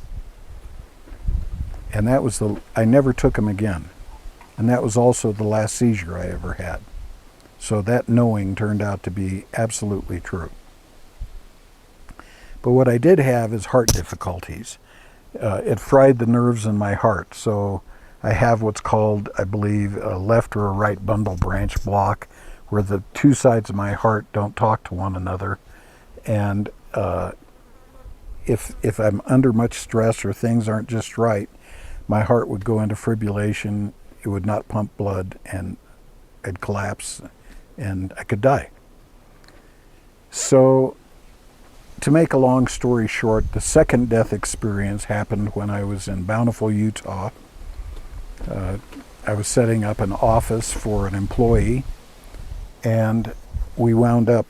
And that was I never took them again. And that was also the last seizure I ever had. So that knowing turned out to be absolutely true. But what I did have is heart difficulties. It fried the nerves in my heart. So I have what's called, I believe, a left or a right bundle branch block, where the two sides of my heart don't talk to one another. And if I'm under much stress or things aren't just right, my heart would go into fibrillation. It would not pump blood, and I'd collapse, and I could die. So, to make a long story short, the second death experience happened when I was in Bountiful, Utah. I was setting up an office for an employee, and we wound up,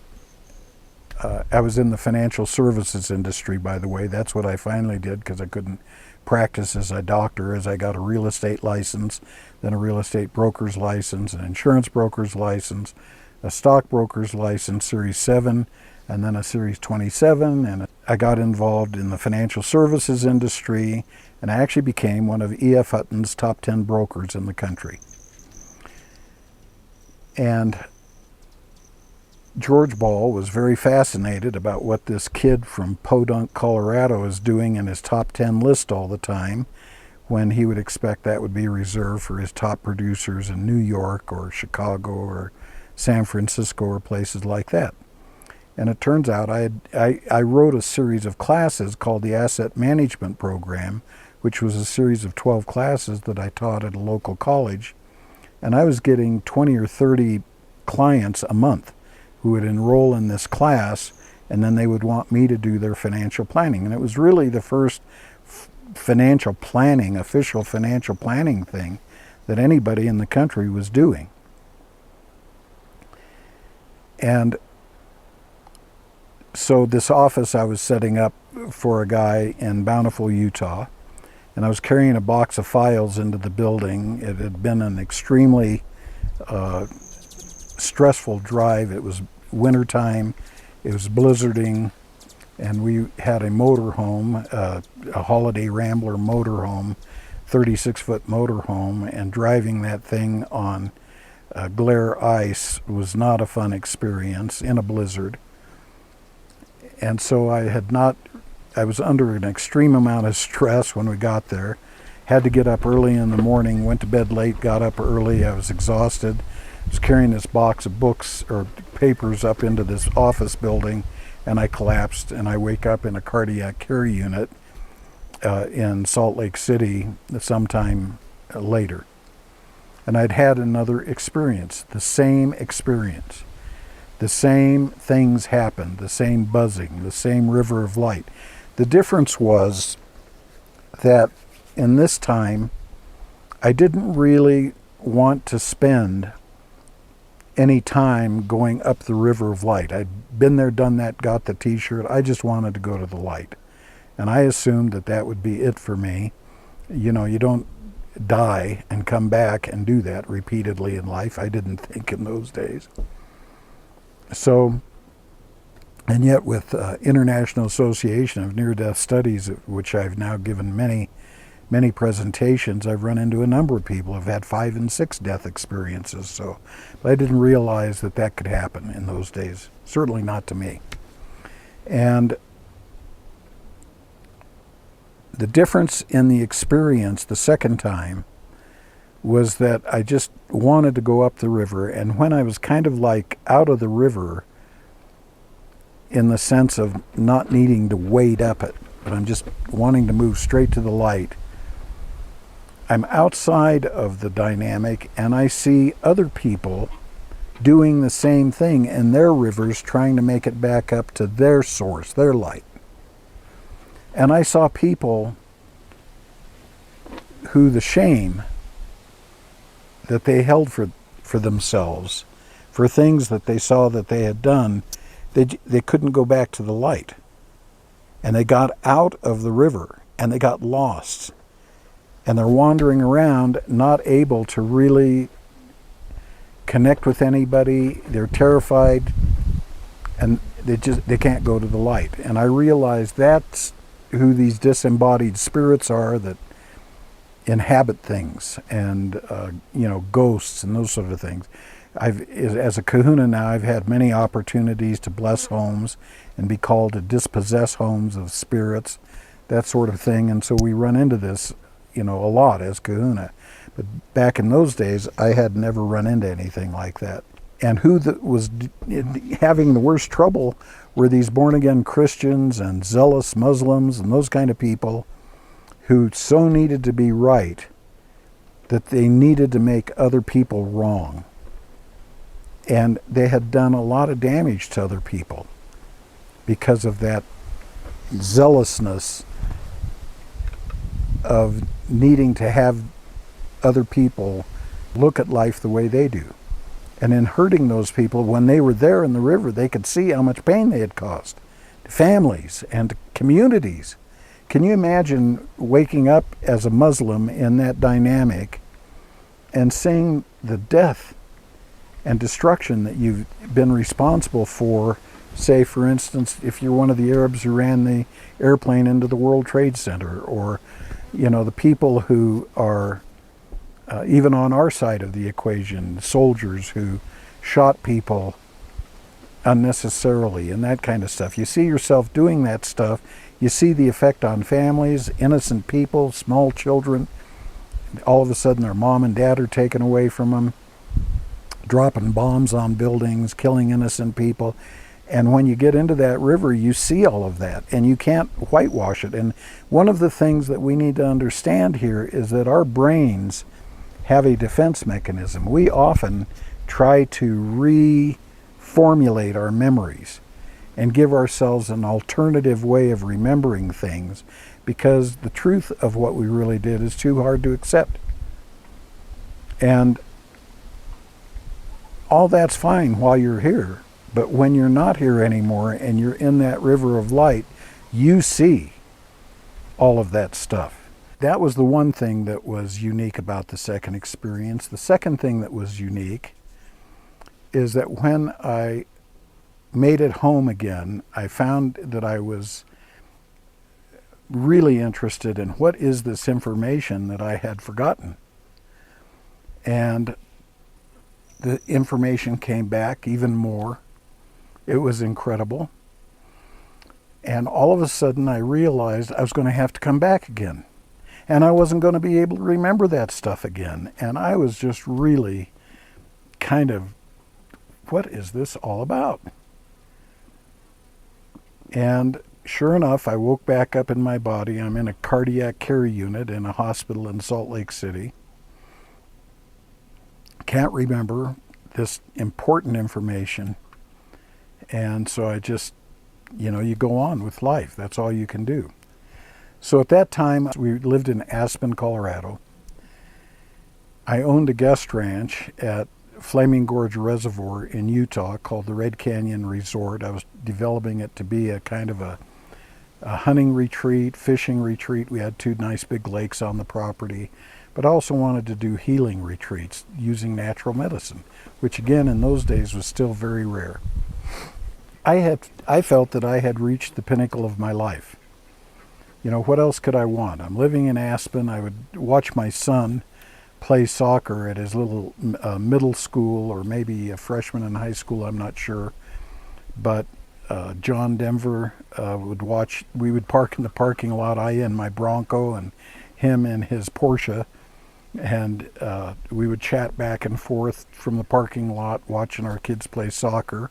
I was in the financial services industry, by the way. That's what I finally did because I couldn't practice as a doctor, as I got a real estate license, then a real estate broker's license, an insurance broker's license, a stockbroker's license, Series 7, and then a Series 27, and I got involved in the financial services industry, and I actually became one of E.F. Hutton's top 10 brokers in the country. And George Ball was very fascinated about what this kid from Podunk, Colorado is doing in his top 10 list all the time, when he would expect that would be reserved for his top producers in New York or Chicago or San Francisco or places like that. And it turns out I wrote a series of classes called the Asset Management Program, which was a series of 12 classes that I taught at a local college. And I was getting 20 or 30 clients a month who would enroll in this class, and then they would want me to do their financial planning. And it was really the first financial planning, official financial planning thing that anybody in the country was doing. And so this office I was setting up for a guy in Bountiful, Utah, and I was carrying a box of files into the building. It had been an extremely stressful drive. It was wintertime, it was blizzarding, and we had a motorhome, a Holiday Rambler motorhome, 36-foot motorhome, and driving that thing on glare ice was not a fun experience in a blizzard. And so I was under an extreme amount of stress when we got there. Had to get up early in the morning, went to bed late, got up early. I was exhausted. I was carrying this box of books or papers up into this office building, and I collapsed, and I wake up in a cardiac care unit in Salt Lake City sometime later. And I'd had another experience, the same experience. The same things happened, the same buzzing, the same river of light. The difference was that in this time, I didn't really want to spend any time going up the river of light. I'd been there, done that, got the t-shirt. I just wanted to go to the light. And I assumed that that would be it for me. You know, you don't die and come back and do that repeatedly in life. I didn't think in those days. So, and yet with International Association of Near-Death Studies, which I've now given many presentations, I've run into a number of people who've had 5 and 6 death experiences. So, but I didn't realize that that could happen in those days. Certainly not to me. And the difference in the experience the second time was that I just wanted to go up the river, and when I was kind of like out of the river in the sense of not needing to wade up it, but I'm just wanting to move straight to the light, I'm outside of the dynamic and I see other people doing the same thing in their rivers, trying to make it back up to their source, their light. And I saw people who the shame that they held for themselves, for things that they saw that they had done, they couldn't go back to the light. And they got out of the river and they got lost. And they're wandering around, not able to really connect with anybody. They're terrified and they can't go to the light. And I realized that's who these disembodied spirits are that inhabit things, and ghosts and those sort of things. As a kahuna now, I've had many opportunities to bless homes and be called to dispossess homes of spirits, that sort of thing. And so we run into this, a lot as kahuna. But back in those days, I had never run into anything like that. And who was having the worst trouble were these born-again Christians and zealous Muslims and those kind of people who so needed to be right that they needed to make other people wrong. And they had done a lot of damage to other people because of that zealousness of needing to have other people look at life the way they do. And in hurting those people, when they were there in the river, they could see how much pain they had caused to families and to communities. Can you imagine waking up as a Muslim in that dynamic and seeing the death and destruction that you've been responsible for? Say, for instance, if you're one of the Arabs who ran the airplane into the World Trade Center, or, the people who are even on our side of the equation, soldiers who shot people unnecessarily and that kind of stuff. You see yourself doing that stuff. You see the effect on families, innocent people, small children. All of a sudden their mom and dad are taken away from them, dropping bombs on buildings, killing innocent people. And when you get into that river, you see all of that, and you can't whitewash it. And one of the things that we need to understand here is that our brains have a defense mechanism. We often try to reformulate our memories and give ourselves an alternative way of remembering things, because the truth of what we really did is too hard to accept. And all that's fine while you're here, but when you're not here anymore and you're in that river of light, you see all of that stuff. That was the one thing that was unique about the second experience. The second thing that was unique is that when I made it home again, I found that I was really interested in what is this information that I had forgotten. And the information came back even more. It was incredible. And all of a sudden I realized I was going to have to come back again. And I wasn't going to be able to remember that stuff again. And I was just really kind of, what is this all about? And sure enough, I woke back up in my body. I'm in a cardiac care unit in a hospital in Salt Lake City. Can't remember this important information. And so I just, you go on with life. That's all you can do. So at that time, we lived in Aspen, Colorado. I owned a guest ranch at Flaming Gorge Reservoir in Utah called the Red Canyon Resort. I was developing it to be a kind of a hunting retreat, fishing retreat. We had 2 nice big lakes on the property, but I also wanted to do healing retreats using natural medicine, which again in those days was still very rare. I felt that I had reached the pinnacle of my life. You know, what else could I want? I'm living in Aspen. I would watch my son play soccer at his little middle school, or maybe a freshman in high school, I'm not sure. But John Denver would watch. We would park in the parking lot, I in my Bronco and him in his Porsche, and we would chat back and forth from the parking lot watching our kids play soccer.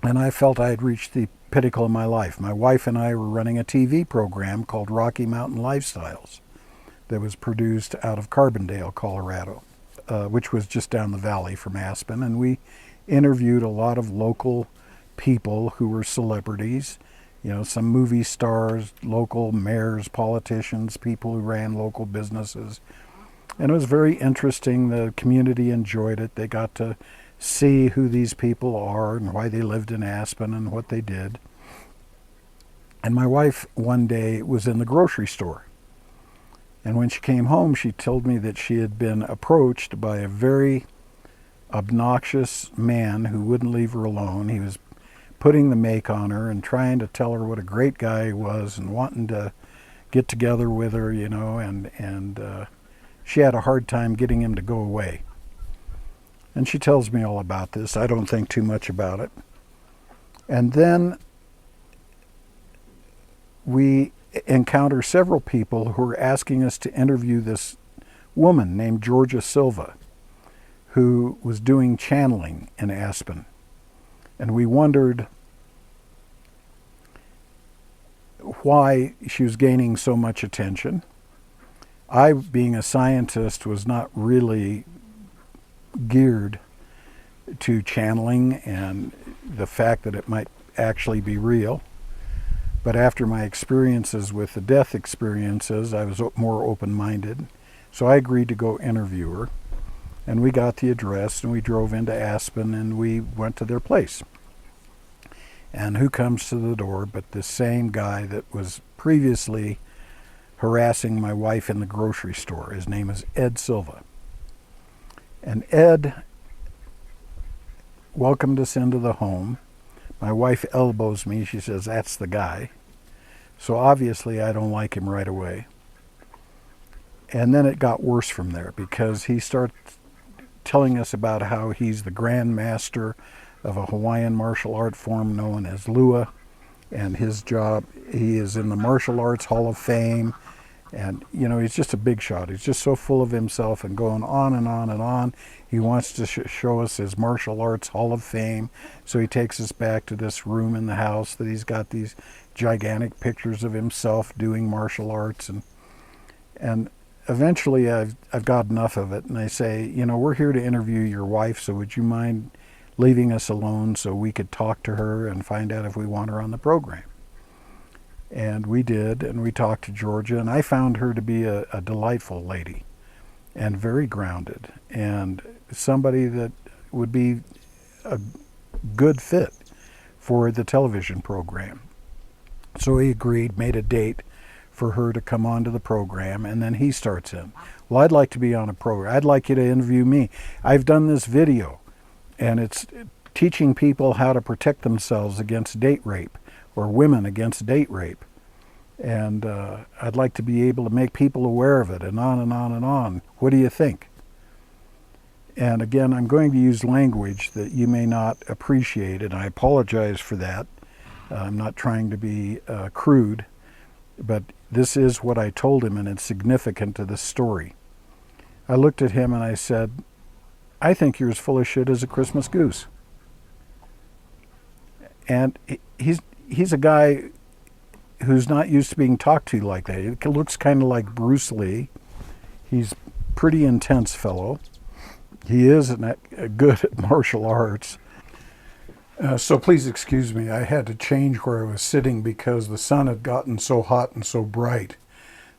And I felt I had reached the pinnacle of my life. My wife and I were running a TV program called Rocky Mountain Lifestyles that was produced out of Carbondale, Colorado, which was just down the valley from Aspen. And we interviewed a lot of local people who were celebrities, you know, some movie stars, local mayors, politicians, people who ran local businesses. And it was very interesting. The community enjoyed it. They got to see who these people are and why they lived in Aspen and what they did. And my wife one day was in the grocery store. And when she came home, she told me that she had been approached by a very obnoxious man who wouldn't leave her alone. He was putting the make on her and trying to tell her what a great guy he was and wanting to get together with her, you know, and she had a hard time getting him to go away. And she tells me all about this. I don't think too much about it. And then we encounter several people who are asking us to interview this woman named Georgia Silva, who was doing channeling in Aspen. And we wondered why she was gaining so much attention. I, being a scientist, was not really geared to channeling and the fact that it might actually be real. But after my experiences with the death experiences, I was more open-minded. So I agreed to go interview her. And we got the address and we drove into Aspen and we went to their place. And who comes to the door but the same guy that was previously harassing my wife in the grocery store. His name is Ed Silva. And Ed welcomed us into the home. My wife elbows me. She says, "That's the guy." So obviously I don't like him right away. And then it got worse from there because he starts telling us about how he's the grand master of a Hawaiian martial art form known as Lua. And his job, he is in the Martial Arts Hall of Fame. And, you know, he's just a big shot. He's just so full of himself and going on and on and on. He wants to show us his Martial Arts Hall of Fame. So he takes us back to this room in the house that he's got these gigantic pictures of himself doing martial arts. And eventually I've got enough of it. And I say, you know, we're here to interview your wife, so would you mind leaving us alone so we could talk to her and find out if we want her on the program? And we did, and we talked to Georgia, and I found her to be a delightful lady and very grounded and somebody that would be a good fit for the television program. So he agreed, made a date for her to come onto the program, and then he starts in. Well, I'd like to be on a program. I'd like you to interview me. I've done this video, and it's teaching people how to protect themselves against date rape, or women against date rape. And I'd like to be able to make people aware of it, and on and on and on. What do you think? And again, I'm going to use language that you may not appreciate, and I apologize for that. I'm not trying to be crude, but this is what I told him, and it's significant to the story. I looked at him and I said, "I think you're as full of shit as a Christmas goose." And he's a guy who's not used to being talked to like that. He looks kind of like Bruce Lee. He's a pretty intense fellow. He is good at martial arts. So please excuse me. I had to change where I was sitting because the sun had gotten so hot and so bright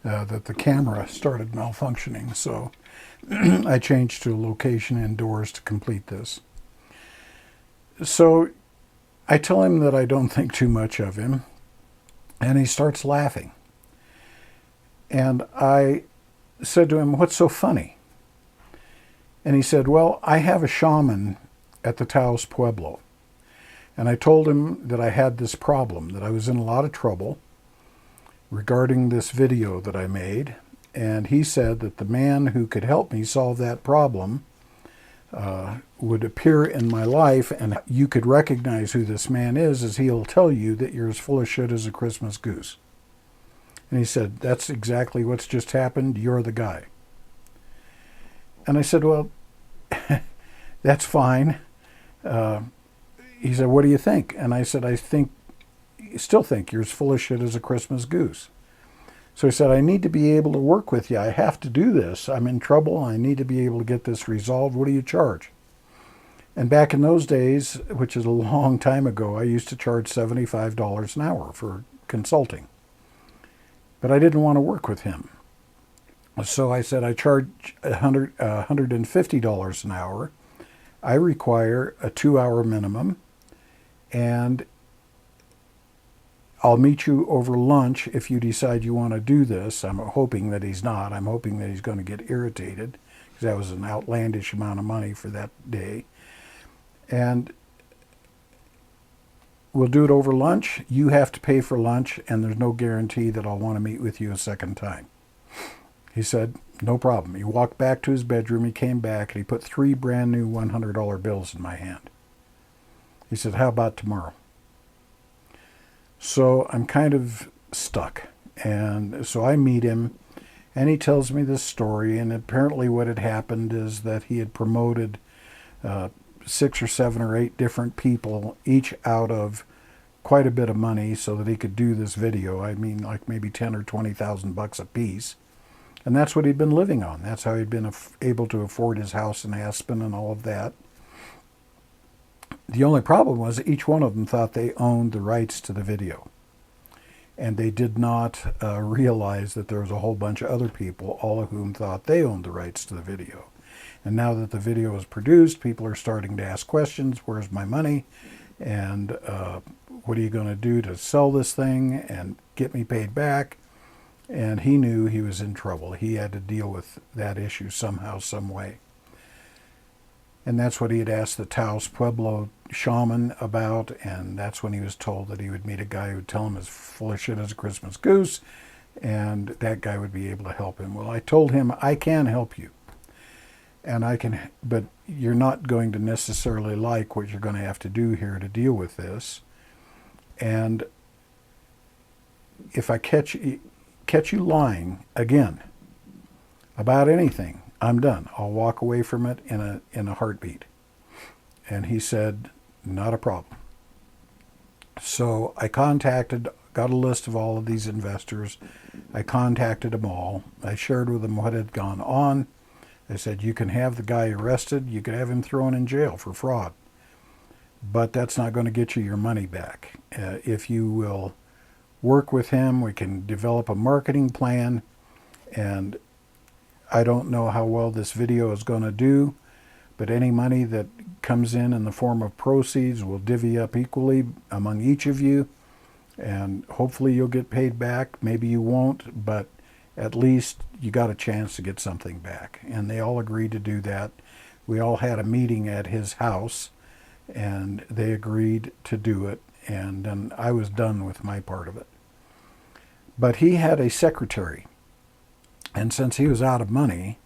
that the camera started malfunctioning. So I changed to a location indoors to complete this. So I tell him that I don't think too much of him, and he starts laughing. And I said to him, "What's so funny?" And he said, "Well, I have a shaman at the Taos Pueblo." And I told him that I had this problem, that I was in a lot of trouble regarding this video that I made. And he said that the man who could help me solve that problem would appear in my life, and you could recognize who this man is, as he'll tell you that you're as full of shit as a Christmas goose. And he said, "That's exactly what's just happened. You're the guy." And I said, "Well, that's fine." He said, "What do you think?" And I said, still think you're as full of shit as a Christmas goose." So he said, "I need to be able to work with you. I have to do this. I'm in trouble. I need to be able to get this resolved. What do you charge?" And back in those days, which is a long time ago, I used to charge $75 an hour for consulting. But I didn't want to work with him. So I said, "I charge $150 an hour. I require a 2-hour minimum, and I'll meet you over lunch if you decide you want to do this." I'm hoping that he's not. I'm hoping that he's going to get irritated, because that was an outlandish amount of money for that day. "And we'll do it over lunch. You have to pay for lunch, and there's no guarantee that I'll want to meet with you a second time." He said, "No problem." He walked back to his bedroom. He came back, and he put 3 brand new $100 bills in my hand. He said, "How about tomorrow?" So I'm kind of stuck. And so I meet him, and he tells me this story. And apparently what had happened is that he had promoted 6 or 7 or 8 different people, each out of quite a bit of money, so that he could do this video. I mean, like maybe 10 or 20,000 bucks a piece. And that's what he'd been living on. That's how he'd been able to afford his house in Aspen and all of that. The only problem was each one of them thought they owned the rights to the video. And they did not realize that there was a whole bunch of other people, all of whom thought they owned the rights to the video. And now that the video is produced, people are starting to ask questions. Where's my money? And what are you going to do to sell this thing and get me paid back? And he knew he was in trouble. He had to deal with that issue somehow, some way. And that's what he had asked the Taos Pueblo shaman about, and that's when he was told that he would meet a guy who would tell him as full of shit as a Christmas goose, and that guy would be able to help him. Well, I told him, "I can help you, and I can, but you're not going to necessarily like what you're going to have to do here to deal with this. And if I catch you lying again about anything, I'm done. I'll walk away from it in a heartbeat." And he said, "Not a problem." So I got a list of all of these investors. I contacted them all. I shared with them what had gone on. I said, "You can have the guy arrested. You could have him thrown in jail for fraud. But that's not going to get you your money back. If you will work with him, we can develop a marketing plan. And I don't know how well this video is going to do, but any money that comes in the form of proceeds will divvy up equally among each of you, and hopefully you'll get paid back. Maybe you won't, but at least you got a chance to get something back." And they all agreed to do that. We all had a meeting at his house, and they agreed to do it, and then I was done with my part of it. But he had a secretary. And since he was out of money,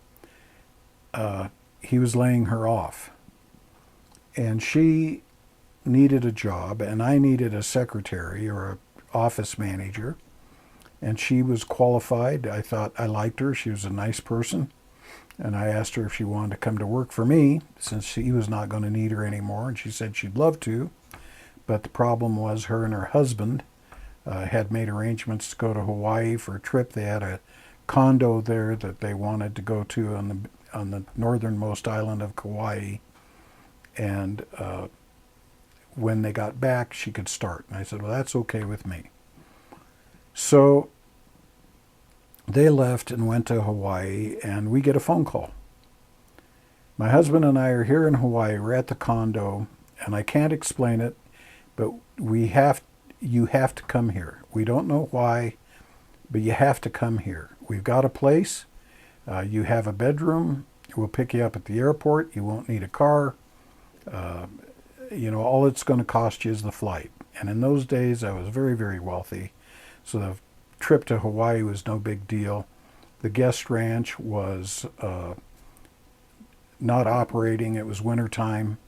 he was laying her off. And she needed a job, and I needed a secretary or an office manager. And she was qualified. I thought I liked her. She was a nice person. And I asked her if she wanted to come to work for me, since he was not going to need her anymore. And she said she'd love to. But the problem was her and her husband had made arrangements to go to Hawaii for a trip. They had a condo there that they wanted to go to on the northernmost island of Kauai, and when they got back she could start. And I said, "Well, that's okay with me." So They left and went to Hawaii, and we get a phone call. My husband and I are here in Hawaii. We're at the condo, and I can't explain it, but you have to come here. We don't know why, but you have to come here. We've got a place. You have a bedroom. We'll pick you up at the airport. You won't need a car. All it's going to cost you is the flight. And in those days, I was very, very wealthy. So the trip to Hawaii was no big deal. The guest ranch was not operating. It was wintertime.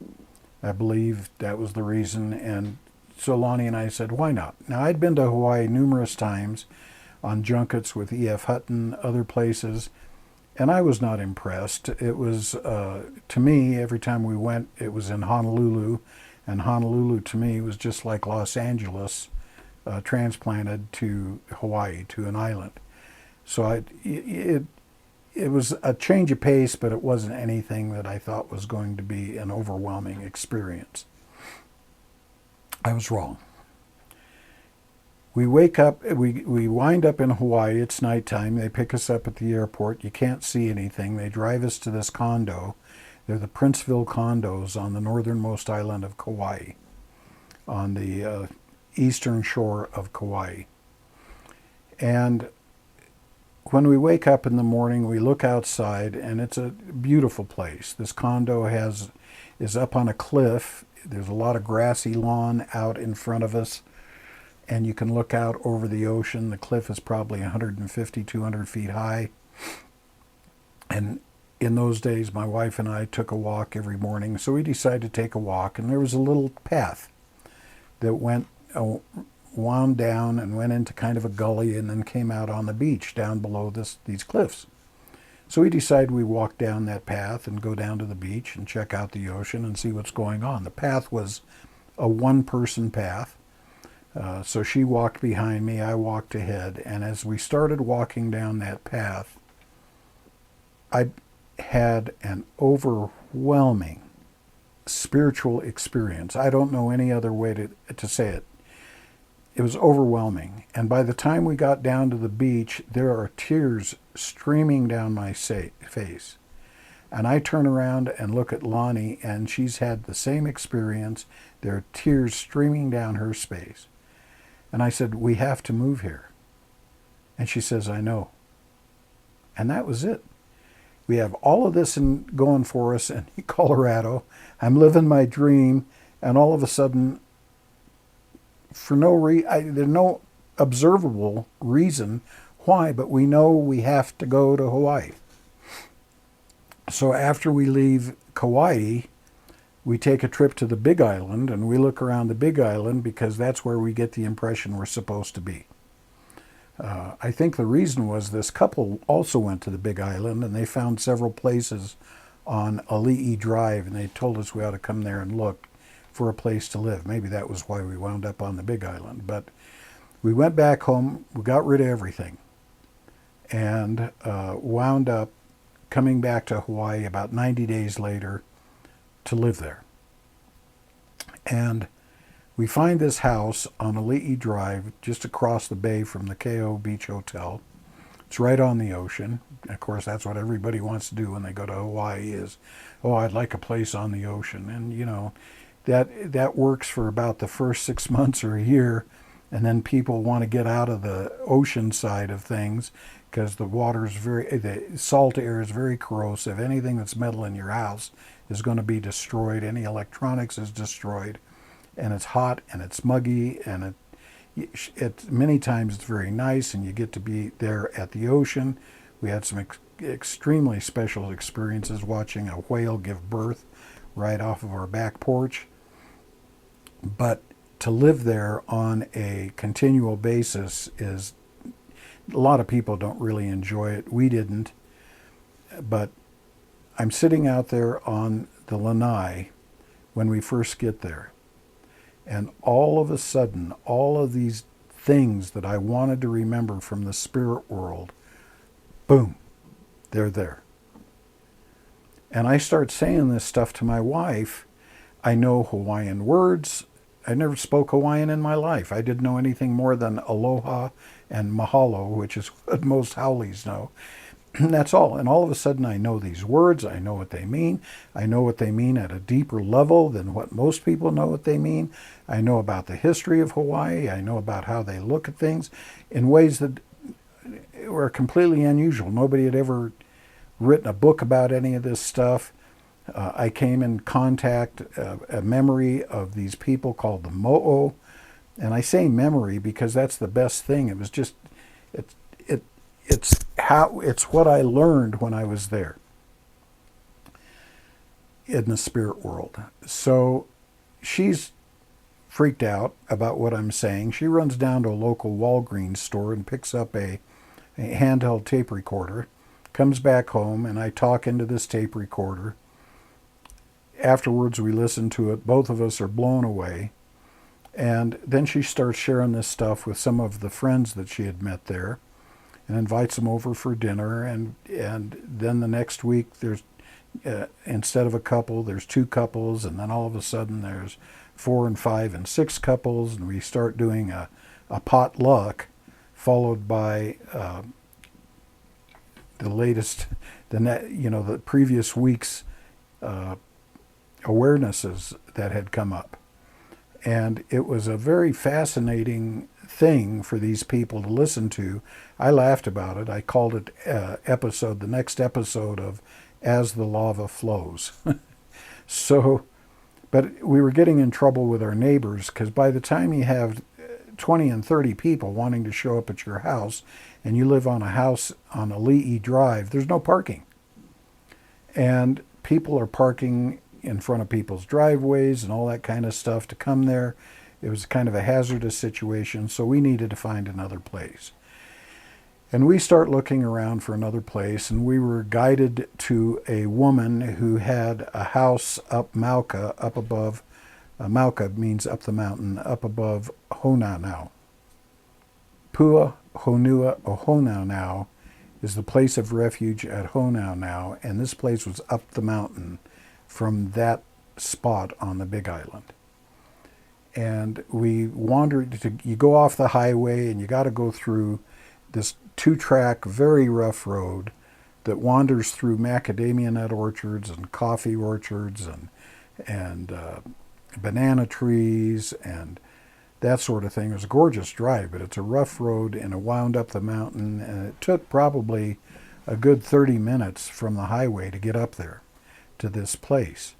I believe that was the reason. And so Lonnie and I said, why not? Now, I'd been to Hawaii numerous times on junkets with E.F. Hutton, other places, and I was not impressed. It was, to me, every time we went, it was in Honolulu, and Honolulu to me was just like Los Angeles transplanted to Hawaii, to an island. So it was a change of pace, but it wasn't anything that I thought was going to be an overwhelming experience. I was wrong. We wake up, we wind up in Hawaii. It's nighttime. They pick us up at the airport. You can't see anything. They drive us to this condo. They're the Princeville condos on the northernmost island of Kauai, on the eastern shore of Kauai. And when we wake up in the morning, we look outside, and it's a beautiful place. This condo is up on a cliff. There's a lot of grassy lawn out in front of us, and you can look out over the ocean. The cliff is probably 150, 200 feet high. And in those days, my wife and I took a walk every morning, so we decided to take a walk, and there was a little path that wound down and went into kind of a gully and then came out on the beach down below these cliffs. So we decided we walk down that path and go down to the beach and check out the ocean and see what's going on. The path was a one-person path. So she walked behind me, I walked ahead, and as we started walking down that path, I had an overwhelming spiritual experience. I don't know any other way to say it. It was overwhelming. And by the time we got down to the beach, there are tears streaming down my face. And I turn around and look at Lonnie, and she's had the same experience. There are tears streaming down her face. And I said, we have to move here. And she says, I know. And that was it. We have all of this going for us in Colorado. I'm living my dream, and all of a sudden, there's no observable reason why, but we know we have to go to Hawaii. So after we leave Kauai, we take a trip to the Big Island, and we look around the Big Island because that's where we get the impression we're supposed to be. I think the reason was this couple also went to the Big Island, and they found several places on Ali'i Drive, and they told us we ought to come there and look for a place to live. Maybe that was why we wound up on the Big Island. But we went back home, we got rid of everything, and wound up coming back to Hawaii about 90 days later to live there. And we find this house on Ali'i Drive, just across the bay from the Ke'o Beach Hotel. It's right on the ocean. Of course, that's what everybody wants to do when they go to Hawaii is, oh, I'd like a place on the ocean. And, that works for about the first 6 months or a year, and then people want to get out of the ocean side of things because the salt air is very corrosive. Anything that's metal in your house is going to be destroyed. Any electronics is destroyed. And it's hot and it's muggy, and it many times it's very nice, and you get to be there at the ocean. We had some extremely special experiences watching a whale give birth right off of our back porch. But to live there on a continual basis is, a lot of people don't really enjoy it. We didn't. But I'm sitting out there on the lanai when we first get there. And all of a sudden, all of these things that I wanted to remember from the spirit world, boom, they're there. And I start saying this stuff to my wife. I know Hawaiian words. I never spoke Hawaiian in my life. I didn't know anything more than aloha and mahalo, which is what most haoles know. That's all. And all of a sudden I know these words. I know what they mean. I know what they mean at a deeper level than what most people know what they mean. I know about the history of Hawaii. I know about how they look at things in ways that were completely unusual. Nobody had ever written a book about any of this stuff. I came in contact, a memory of these people called the mo'o. And I say memory because that's the best thing. It was just, it's what I learned when I was there in the spirit world. So she's freaked out about what I'm saying. She runs down to a local Walgreens store and picks up a handheld tape recorder, comes back home, and I talk into this tape recorder. Afterwards, we listen to it. Both of us are blown away. And then she starts sharing this stuff with some of the friends that she had met there and invites them over for dinner. And then the next week, there's instead of a couple, there's 2 couples. And then all of a sudden, there's 4 and 5 and 6 couples. And we start doing a potluck, followed by the previous week's awarenesses that had come up. And it was a very fascinating thing for these people to listen to. I laughed about it. I called it the next episode of As the Lava Flows. So, but we were getting in trouble with our neighbors because by the time you have 20 and 30 people wanting to show up at your house and you live on a house on Ali'i Drive, there's no parking. And people are parking in front of people's driveways and all that kind of stuff to come there. It was kind of a hazardous situation, so we needed to find another place. And we start looking around for another place, and we were guided to a woman who had a house up Mauka, up above, Mauka means up the mountain, up above Honau. Pua Honua Ohonau is the place of refuge at Honau, and this place was up the mountain from that spot on the Big Island. And we wandered, you go off the highway and you got to go through this 2-track, very rough road that wanders through macadamia nut orchards and coffee orchards and banana trees and that sort of thing. It was a gorgeous drive, but it's a rough road and it wound up the mountain, and it took probably a good 30 minutes from the highway to get up there to this place.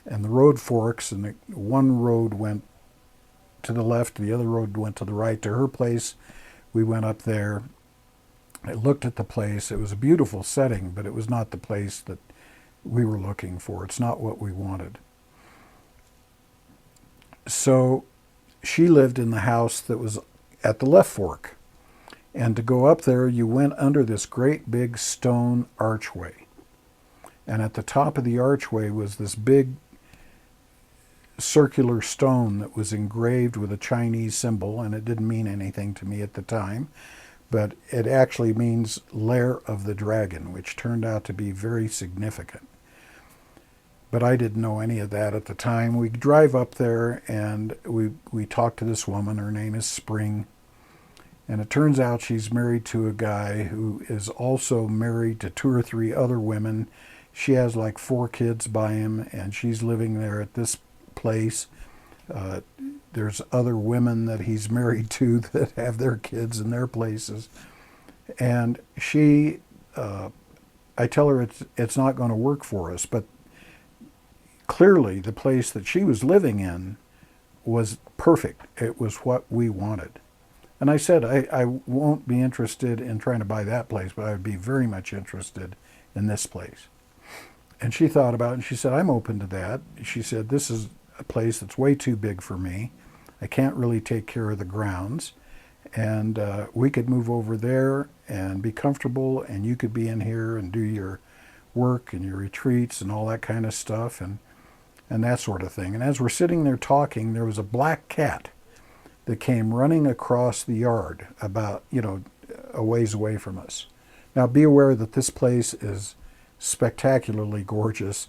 And the road forks, and one road went to the left, the other road went to the right to her place. We went up there. I looked at the place. It was a beautiful setting, but it was not the place that we were looking for. It's not what we wanted. So she lived in the house that was at the left fork. And to go up there, you went under this great big stone archway. And at the top of the archway was this big circular stone that was engraved with a Chinese symbol, and it didn't mean anything to me at the time, but it actually means lair of the dragon, which turned out to be very significant. But I didn't know any of that at the time. We drive up there and we talk to this woman. Her name is Spring. And it turns out she's married to a guy who is also married to 2 or 3 other women. She has like 4 kids by him, and she's living there at this place. There's other women that he's married to that have their kids in their places. And she, I tell her it's not going to work for us, but clearly the place that she was living in was perfect. It was what we wanted. And I said, I won't be interested in trying to buy that place, but I would be very much interested in this place. And she thought about it, and she said, I'm open to that. She said, this is a place that's way too big for me. I can't really take care of the grounds. And we could move over there and be comfortable, and you could be in here and do your work and your retreats and all that kind of stuff and that sort of thing. And as we're sitting there talking, there was a black cat that came running across the yard about, a ways away from us. Now be aware that this place is spectacularly gorgeous.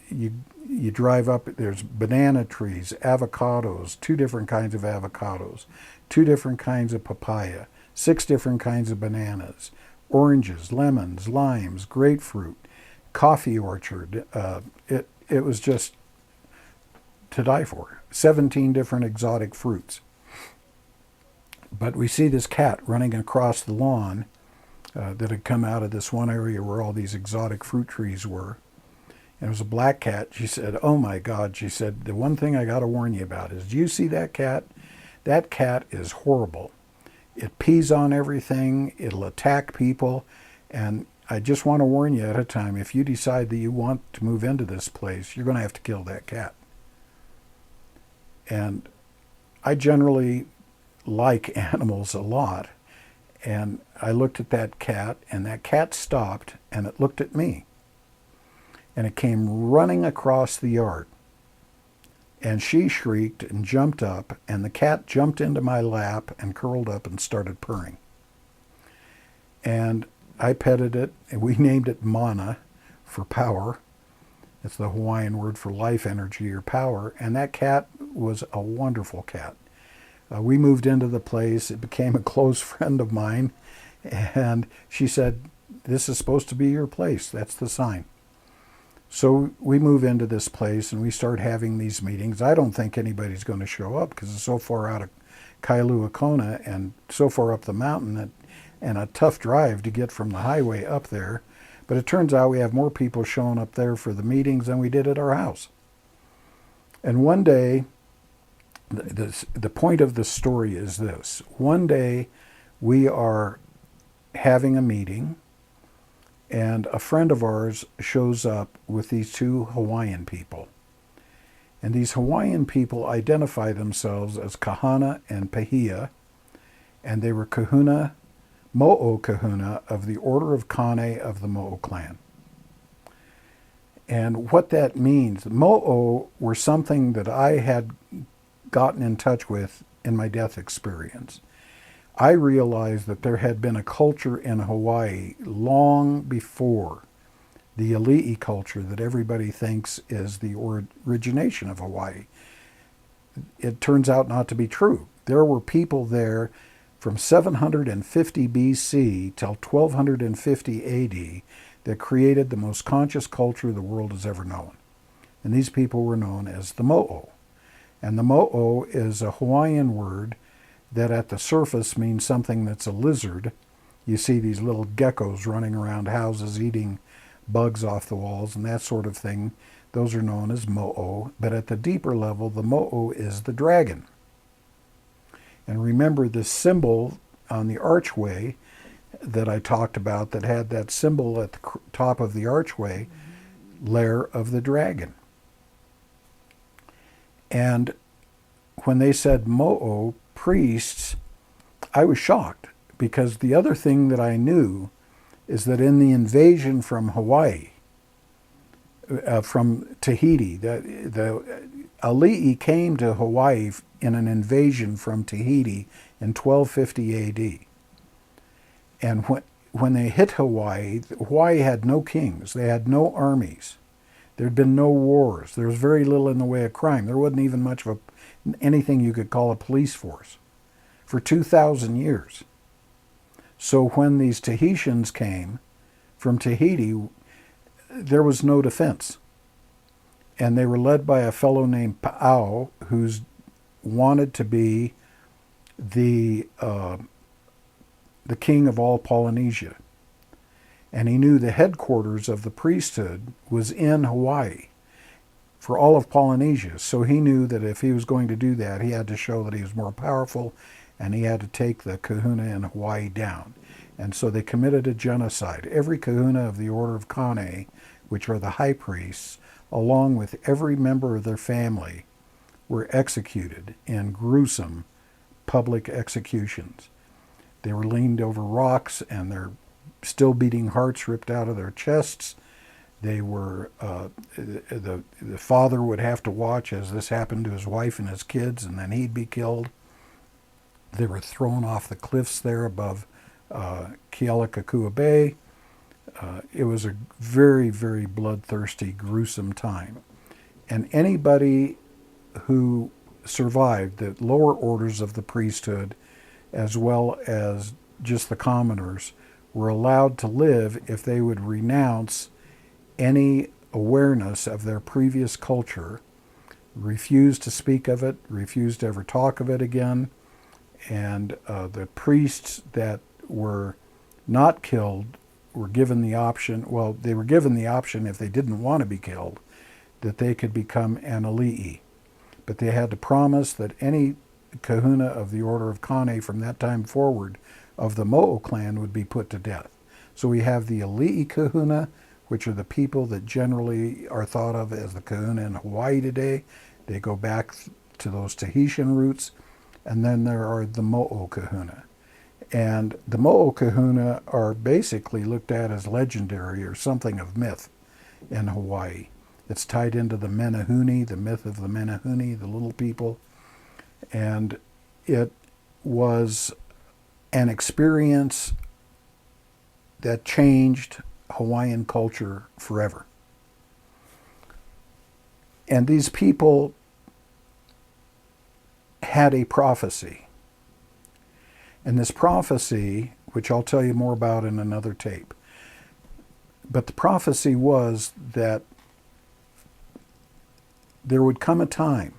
you drive up, there's banana trees, avocados, 2 different kinds of avocados, 2 different kinds of papaya, 6 different kinds of bananas, oranges, lemons, limes, grapefruit, coffee orchard. It was just to die for. 17 different exotic fruits. But we see this cat running across the lawn that had come out of this one area where all these exotic fruit trees were. And it was a black cat. She said, "Oh my God," she said, "the one thing I got to warn you about is, do you see that cat? That cat is horrible. It pees on everything. It'll attack people. And I just want to warn you at a time, if you decide that you want to move into this place, you're going to have to kill that cat." And I generally like animals a lot. And I looked at that cat, and that cat stopped, and it looked at me. And it came running across the yard. And she shrieked and jumped up, and the cat jumped into my lap and curled up and started purring. And I petted it, and we named it Mana for power. It's the Hawaiian word for life energy or power. And that cat was a wonderful cat. We moved into the place. It became a close friend of mine. And she said, "This is supposed to be your place. That's the sign." So we move into this place and we start having these meetings. I don't think anybody's going to show up because it's so far out of Kailua Kona and so far up the mountain and a tough drive to get from the highway up there. But it turns out we have more people showing up there for the meetings than we did at our house. And one day, the point of the story is this. One day we are having a meeting, and a friend of ours shows up with these 2 Hawaiian people. And these Hawaiian people identify themselves as Kahana and Pahia, and they were kahuna, mo'o kahuna of the Order of Kane of the Mo'o clan. And what that means, mo'o were something that I had gotten in touch with in my death experience. I realized that there had been a culture in Hawaii long before the Ali'i culture that everybody thinks is the origination of Hawaii. It turns out not to be true. There were people there from 750 BC till 1250 AD that created the most conscious culture the world has ever known. And these people were known as the mo'o. And the mo'o is a Hawaiian word that at the surface means something that's a lizard. You see these little geckos running around houses eating bugs off the walls and that sort of thing. Those are known as mo'o. But at the deeper level, the mo'o is the dragon. And remember the symbol on the archway that I talked about that had that symbol at the top of the archway, lair of the dragon. And when they said mo'o, priests, I was shocked, because the other thing that I knew is that in the invasion from Hawaii, from Tahiti, the Ali'i came to Hawaii in an invasion from Tahiti in 1250 AD. And when they hit Hawaii, Hawaii had no kings, they had no armies, there'd been no wars, there was very little in the way of crime, there wasn't even much of anything you could call a police force for 2,000 years. So when these Tahitians came from Tahiti, there was no defense. And they were led by a fellow named Pa'au, who's wanted to be the king of all Polynesia. And he knew the headquarters of the priesthood was in Hawaii for all of Polynesia. So he knew that if he was going to do that, he had to show that he was more powerful, and he had to take the kahuna in Hawaii down. And so they committed a genocide. Every kahuna of the Order of Kane, which are the high priests, along with every member of their family, were executed in gruesome public executions. They were leaned over rocks, and their still beating hearts ripped out of their chests. They were, the father would have to watch as this happened to his wife and his kids, and then he'd be killed. They were thrown off the cliffs there above Kealakekua Bay. It was a very, very bloodthirsty, gruesome time. And anybody who survived, the lower orders of the priesthood, as well as just the commoners, were allowed to live if they would renounce any awareness of their previous culture, refuse to speak of it, refuse to ever talk of it again. And the priests that were not killed were given the option, well, they were given the option if they didn't want to be killed, that they could become an ali'i. But they had to promise that any kahuna of the order of Kane from that time forward of the Mo'o clan would be put to death. So we have the ali'i kahuna, which are the people that generally are thought of as the kahuna in Hawaii today. They go back to those Tahitian roots. And then there are the Mo'o kahuna. And the Mo'o kahuna are basically looked at as legendary or something of myth in Hawaii. It's tied into the Menehune, the myth of the Menehune, the little people. And it was an experience that changed Hawaiian culture forever. And these people had a prophecy. And this prophecy, which I'll tell you more about in another tape, but the prophecy was that there would come a time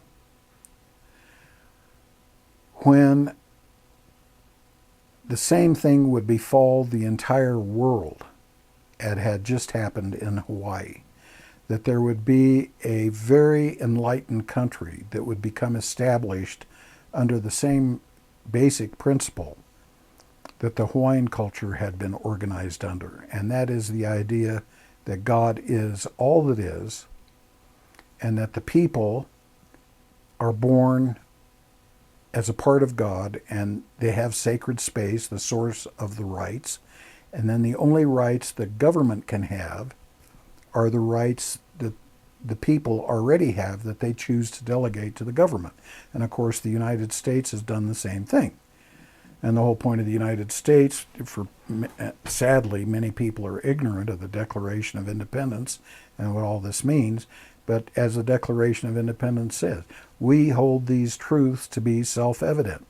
when the same thing would befall the entire world that had just happened in Hawaii. That there would be a very enlightened country that would become established under the same basic principle that the Hawaiian culture had been organized under. And that is the idea that God is all that is, and that the people are born as a part of God, and they have sacred space, the source of the rights. And then the only rights the government can have are the rights that the people already have that they choose to delegate to the government. And of course, the United States has done the same thing. And the whole point of the United States, sadly, many people are ignorant of the Declaration of Independence and what all this means. But as the Declaration of Independence says, we hold these truths to be self-evident.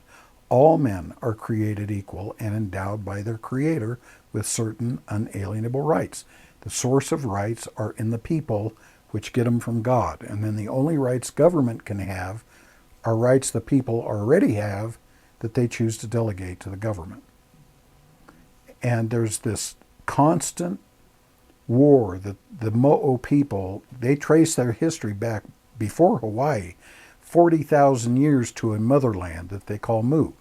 All men are created equal and endowed by their Creator with certain unalienable rights. The source of rights are in the people, which get them from God. And then the only rights government can have are rights the people already have that they choose to delegate to the government. And there's this constant war that the Mo'o people, they trace their history back before Hawaii, 40,000 years to a motherland that they call Mu.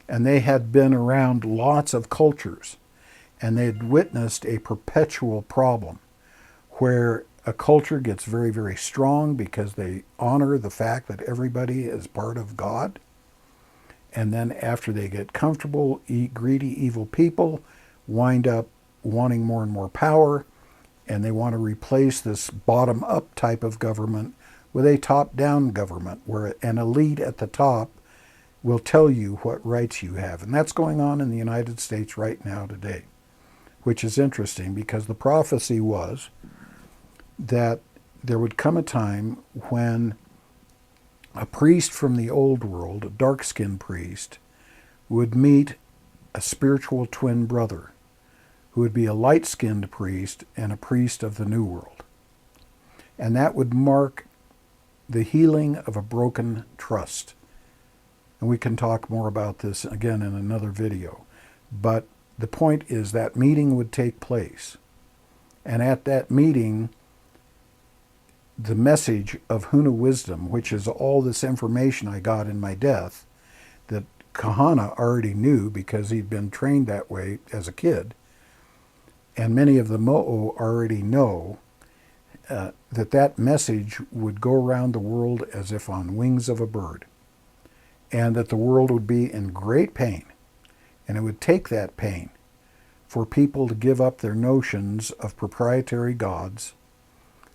And they had been around lots of cultures, and they had witnessed a perpetual problem where a culture gets very, very strong because they honor the fact that everybody is part of God. And then after they get comfortable, greedy, evil people wind up wanting more and more power, and they want to replace this bottom-up type of government with a top-down government where an elite at the top will tell you what rights you have. And that's going on in the United States right now today, which is interesting because the prophecy was that there would come a time when a priest from the old world, a dark-skinned priest, would meet a spiritual twin brother who would be a light-skinned priest and a priest of the New World. And that would mark the healing of a broken trust. And we can talk more about this again in another video. But the point is that meeting would take place. And at that meeting, the message of HunaWisdom, which is all this information I got in my death, that Kahana already knew because he'd been trained that way as a kid, and many of the Mo'o already know, that message would go around the world as if on wings of a bird, and that the world would be in great pain, and it would take that pain for people to give up their notions of proprietary gods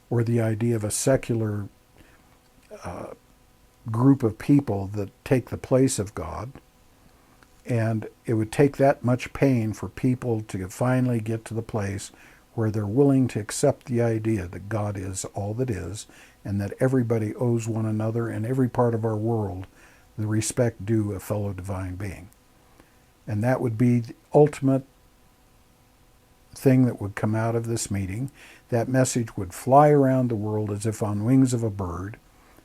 or the idea of a secular group of people that take the place of God, And it would take that much pain for people to finally get to the place where they're willing to accept the idea that God is all that is, and that everybody owes one another in every part of our world the respect due a fellow divine being. And that would be the ultimate thing that would come out of this meeting. That message would fly around the world as if on wings of a bird,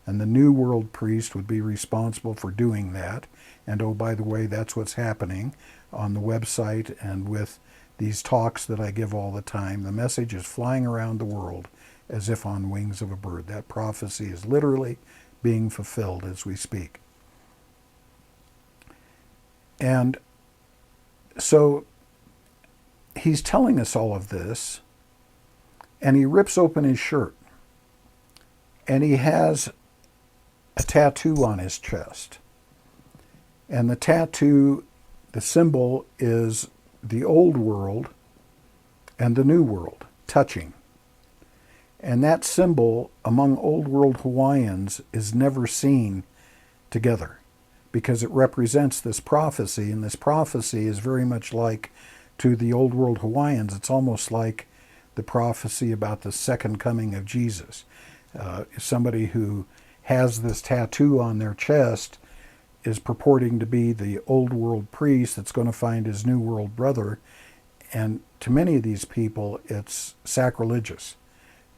and the New World priest would be responsible for doing that. And oh, by the way, that's what's happening on the website and with these talks that I give all the time. The message is flying around the world as if on wings of a bird. That prophecy is literally being fulfilled as we speak. And so he's telling us all of this, and he rips open his shirt, and he has a tattoo on his chest. And the tattoo, the symbol is the old world and the new world touching. And that symbol among old world Hawaiians is never seen together because it represents this prophecy, and this prophecy is very much like to the old world Hawaiians. It's almost like the prophecy about the second coming of Jesus. Somebody who has this tattoo on their chest is purporting to be the old world priest that's going to find his new world brother. And to many of these people, it's sacrilegious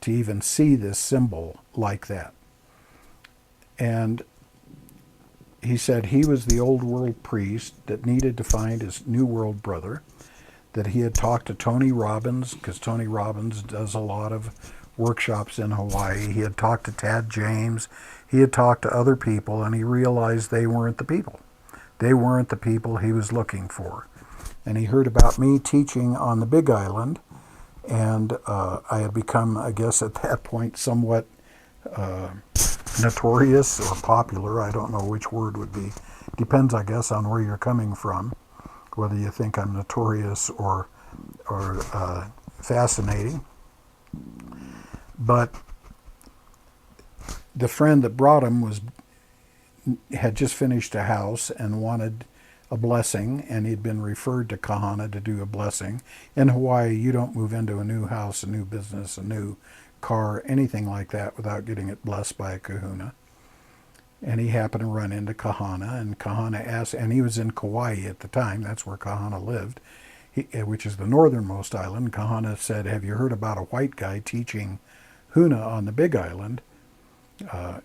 to even see this symbol like that. And he said he was the old world priest that needed to find his new world brother, that he had talked to Tony Robbins, because Tony Robbins does a lot of workshops in Hawaii. He had talked to Tad James. He had talked to other people, and he realized they weren't the people. They weren't the people he was looking for. And he heard about me teaching on the Big Island, and I had become, I guess at that point, somewhat notorious or popular. I don't know which word would be. Depends, I guess, on where you're coming from, whether you think I'm notorious or fascinating. But the friend that brought him had just finished a house and wanted a blessing, and he'd been referred to Kahana to do a blessing. In Hawaii, you don't move into a new house, a new business, a new car, anything like that without getting it blessed by a kahuna. And he happened to run into Kahana, and Kahana asked, and he was in Kauai at the time, that's where Kahana lived, which is the northernmost island. Kahana said, have you heard about a white guy teaching Huna on the Big Island,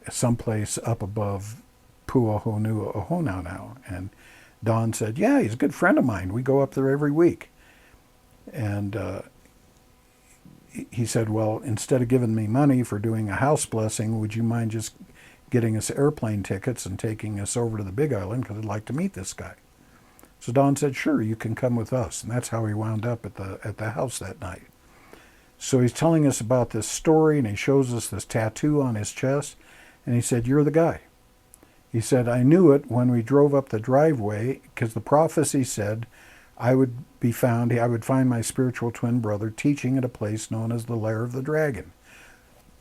someplace up above Puahonua Ohona now? And Don said, yeah, he's a good friend of mine. We go up there every week. And he said, well, instead of giving me money for doing a house blessing, would you mind just getting us airplane tickets and taking us over to the Big Island, because I'd like to meet this guy. So Don said, sure, you can come with us. And that's how he wound up at the house that night. So he's telling us about this story, and he shows us this tattoo on his chest, and he said, you're the guy. He said, I knew it when we drove up the driveway, because the prophecy said I would find my spiritual twin brother teaching at a place known as the Lair of the Dragon.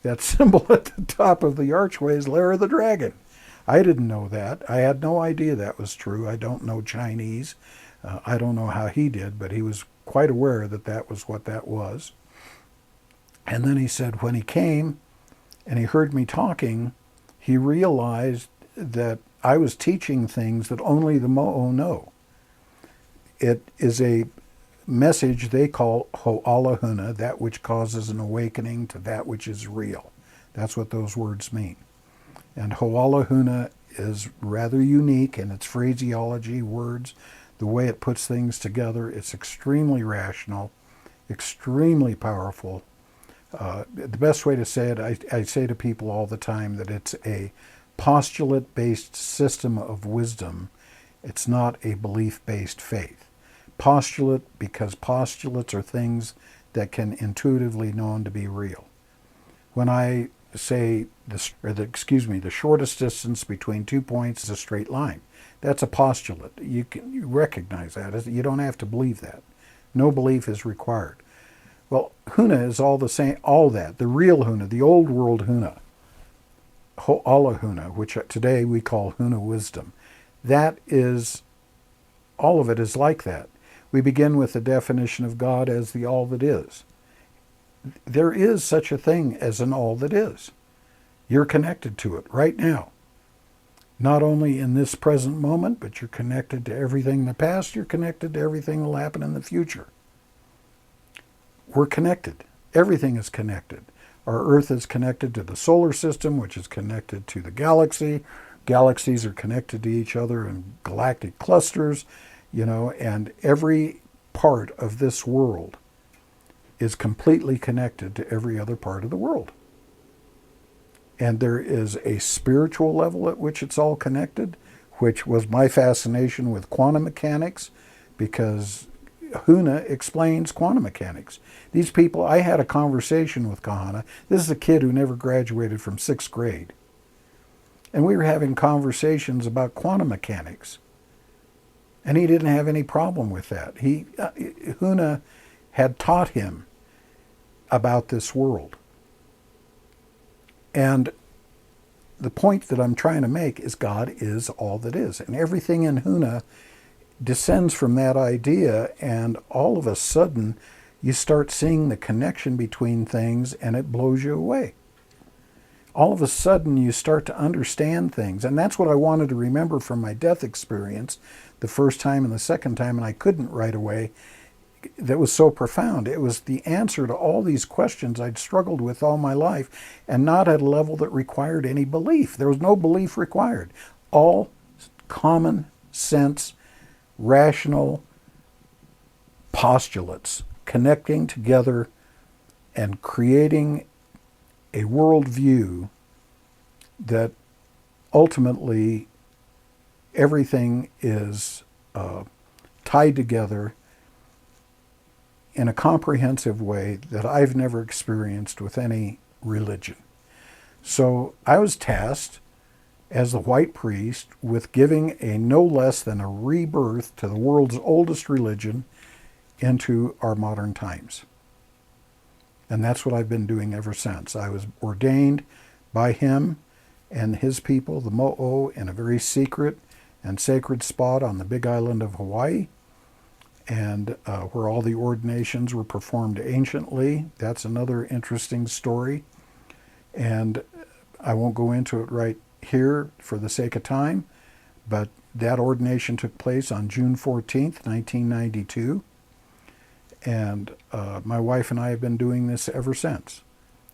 That symbol at the top of the archway is Lair of the Dragon. I didn't know that. I had no idea that was true. I don't know Chinese. I don't know how he did, but he was quite aware that that was what that was. And then he said when he came and he heard me talking, he realized that I was teaching things that only the Mo'o know. It is a message they call Ho'alahuna, that which causes an awakening to that which is real. That's what those words mean. And Ho'alahuna is rather unique in its phraseology, words, the way it puts things together. It's extremely rational, extremely powerful. The best way to say it, I say to people all the time that it's a postulate-based system of wisdom. It's not a belief-based faith. Postulate, because postulates are things that can intuitively known to be real. When I say the shortest distance between 2 points is a straight line, that's a postulate. You recognize that. You don't have to believe that. No belief is required. Well, Huna is all the same, all that. The real Huna, the old world Huna, Ho'alahuna, which today we call HunaWisdom, that is all of it is like that. We begin with the definition of God as the all that is. There is such a thing as an all that is. You're connected to it right now. Not only in this present moment, but you're connected to everything in the past, you're connected to everything that will happen in the future. We're connected. Everything is connected. Our Earth is connected to the solar system, which is connected to the galaxy. Galaxies are connected to each other in galactic clusters, and every part of this world is completely connected to every other part of the world. And there is a spiritual level at which it's all connected, which was my fascination with quantum mechanics, because Huna explains quantum mechanics. These people, I had a conversation with Kahana. This is a kid who never graduated from 6th grade. And we were having conversations about quantum mechanics. And he didn't have any problem with that. Huna had taught him about this world. And the point that I'm trying to make is God is all that is. And everything in Huna descends from that idea, and all of a sudden you start seeing the connection between things, and it blows you away. All of a sudden you start to understand things. And that's what I wanted to remember from my death experience the first time and the second time, and I couldn't right away. That was so profound. It was the answer to all these questions I'd struggled with all my life, and not at a level that required any belief. There was no belief required. All common sense, rational postulates connecting together and creating a worldview that ultimately everything is tied together in a comprehensive way that I've never experienced with any religion. So I was tasked as the white priest with giving a no less than a rebirth to the world's oldest religion into our modern times. And that's what I've been doing ever since. I was ordained by him and his people, the Mo'o, in a very secret and sacred spot on the big island of Hawaii, and where all the ordinations were performed anciently. That's another interesting story. And I won't go into it right here for the sake of time, but that ordination took place on June 14th, 1992. And my wife and I have been doing this ever since.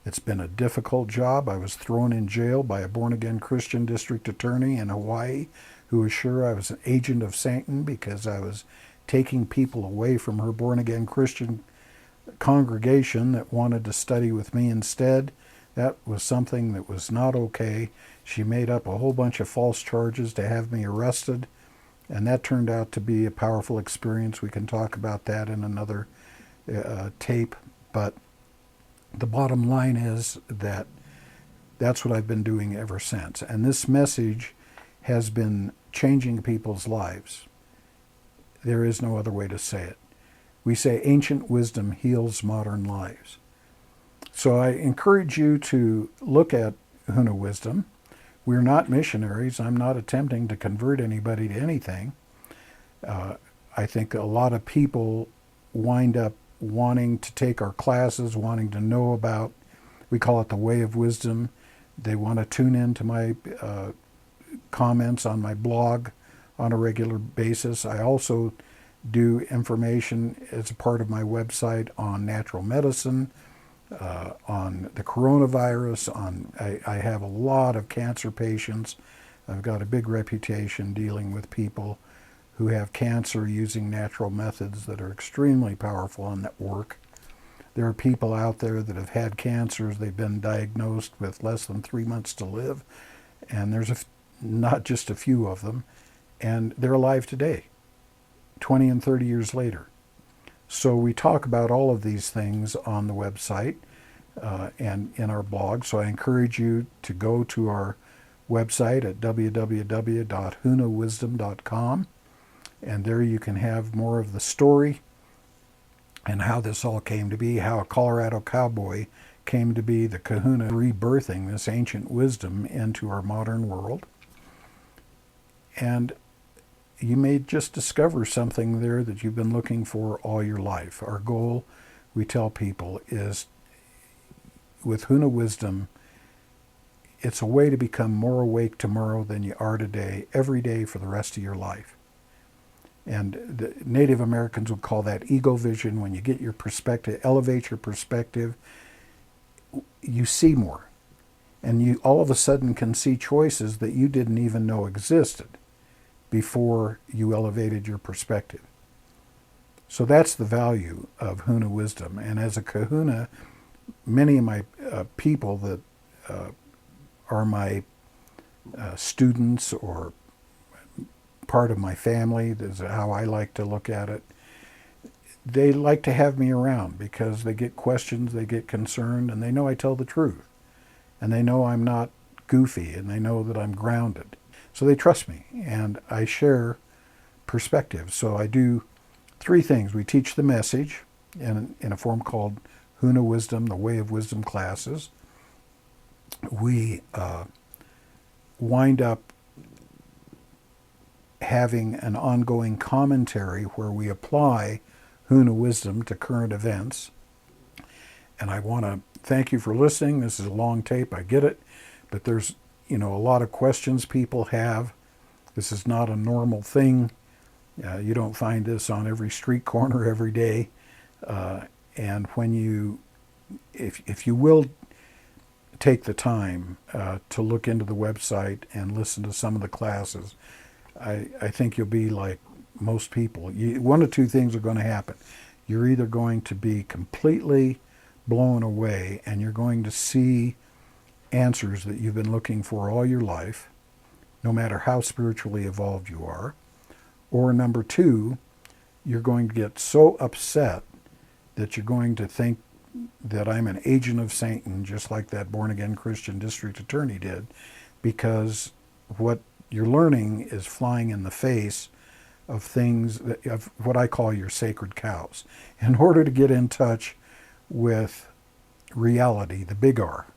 It's been a difficult job. I was thrown in jail by a born-again Christian district attorney in Hawaii who was sure I was an agent of Satan because I was taking people away from her born-again Christian congregation that wanted to study with me instead. That was something that was not okay. She made up a whole bunch of false charges to have me arrested, and that turned out to be a powerful experience. We can talk about that in another tape, but the bottom line is that that's what I've been doing ever since. And this message has been changing people's lives. There is no other way to say it. We say ancient wisdom heals modern lives. So I encourage you to look at HunaWisdom. We're not missionaries. I'm not attempting to convert anybody to anything. I think a lot of people wind up wanting to take our classes, wanting to know about, we call it the way of wisdom. They want to tune in to my comments on my blog on a regular basis. I also do information as a part of my website on natural medicine, on the coronavirus. I have a lot of cancer patients. I've got a big reputation dealing with people who have cancer using natural methods that are extremely powerful and that work. There are people out there that have had cancers. They've been diagnosed with less than 3 months to live, and there's not just a few of them, and they're alive today, 20 and 30 years later. So we talk about all of these things on the website and in our blog. So I encourage you to go to our website at www.HunaWisdom.com, and there you can have more of the story and how this all came to be, how a Colorado cowboy came to be the kahuna rebirthing this ancient wisdom into our modern world. And you may just discover something there that you've been looking for all your life. Our goal, we tell people, is with HunaWisdom, it's a way to become more awake tomorrow than you are today, every day for the rest of your life. And the Native Americans would call that ego vision. When you get your perspective, elevate your perspective, you see more. And you all of a sudden can see choices that you didn't even know existed before you elevated your perspective. So that's the value of HunaWisdom. And as a kahuna, many of my people that are my students or part of my family, this is how I like to look at it, they like to have me around because they get questions, they get concerned, and they know I tell the truth. And they know I'm not goofy, and they know that I'm grounded. So they trust me, and I share perspective. So I do three things. We teach the message in a form called HunaWisdom, the Way of Wisdom classes. We wind up having an ongoing commentary where we apply HunaWisdom to current events. And I want to thank you for listening. This is a long tape, I get it, but there's a lot of questions people have. This is not a normal thing. You don't find this on every street corner every day. And when if you will take the time to look into the website and listen to some of the classes, I think you'll be like most people. One of two things are going to happen. You're either going to be completely blown away and you're going to see answers that you've been looking for all your life, no matter how spiritually evolved you are. Or number two, you're going to get so upset that you're going to think that I'm an agent of Satan, just like that born-again Christian district attorney did, because what you're learning is flying in the face of things, of what I call your sacred cows. In order to get in touch with reality, the big R,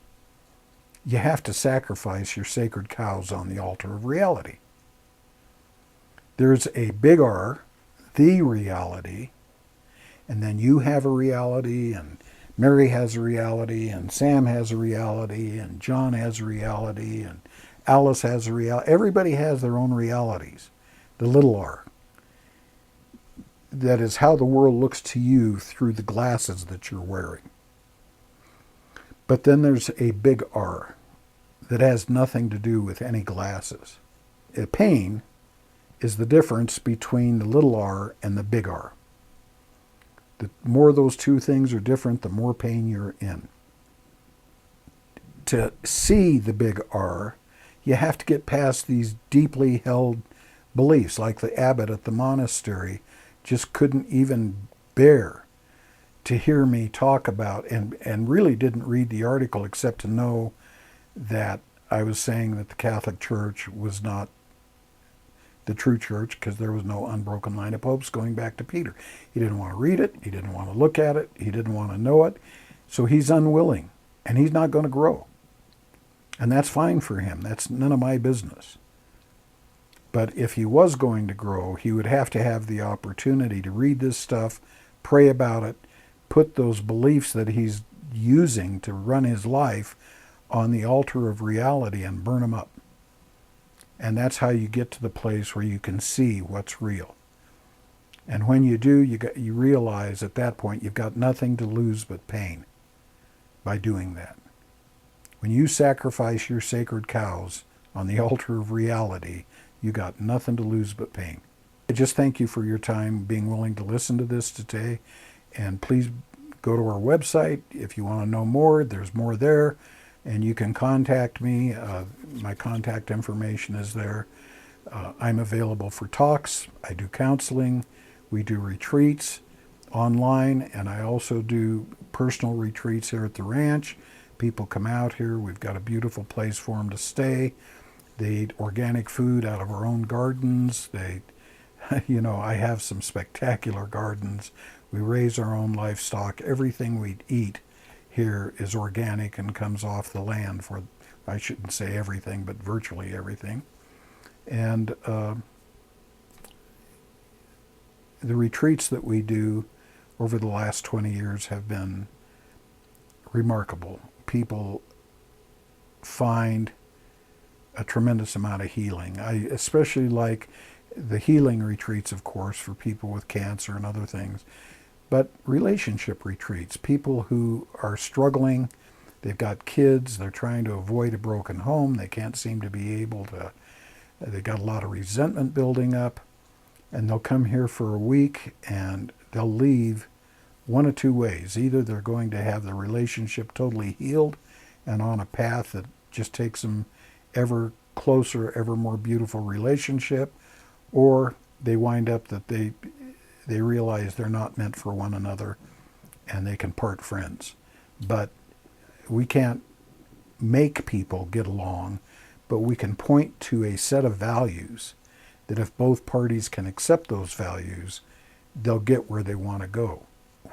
you have to sacrifice your sacred cows on the altar of reality. There's a big R, the reality, and then you have a reality, and Mary has a reality, and Sam has a reality, and John has a reality, and Alice has a reality. Everybody has their own realities, the little R. That is how the world looks to you through the glasses that you're wearing. But then there's a big R that has nothing to do with any glasses. A pain is the difference between the little r and the big R. The more those two things are different, the more pain you're in. To see the big R, you have to get past these deeply held beliefs, like the abbot at the monastery just couldn't even bear to hear me talk about, and really didn't read the article except to know that I was saying that the Catholic Church was not the true church because there was no unbroken line of popes going back to Peter. He didn't want to read it. He didn't want to look at it. He didn't want to know it. So he's unwilling, and he's not going to grow. And that's fine for him. That's none of my business. But if he was going to grow, he would have to have the opportunity to read this stuff, pray about it, put those beliefs that he's using to run his life on the altar of reality and burn them up. And that's how you get to the place where you can see what's real. And when you do, you realize at that point you've got nothing to lose but pain by doing that. When you sacrifice your sacred cows on the altar of reality, you got nothing to lose but pain. I just thank you for your time, being willing to listen to this today. And please go to our website if you want to know more. There's more there. And you can contact me. My contact information is there. I'm available for talks. I do counseling. We do retreats online. And I also do personal retreats here at the ranch. People come out here. We've got a beautiful place for them to stay. They eat organic food out of our own gardens. I have some spectacular gardens. We raise our own livestock. Everything we eat here is organic and comes off the land for, I shouldn't say everything, but virtually everything. And the retreats that we do over the last 20 years have been remarkable. People find a tremendous amount of healing. I especially like the healing retreats, of course, for people with cancer and other things, but relationship retreats, people who are struggling, they've got kids, they're trying to avoid a broken home, they can't seem to be able to, they've got a lot of resentment building up, and they'll come here for a week and they'll leave one of two ways. Either they're going to have the relationship totally healed and on a path that just takes them ever closer, ever more beautiful relationship, or they wind up that they realize they're not meant for one another and they can part friends. But we can't make people get along, but we can point to a set of values that if both parties can accept those values, they'll get where they want to go.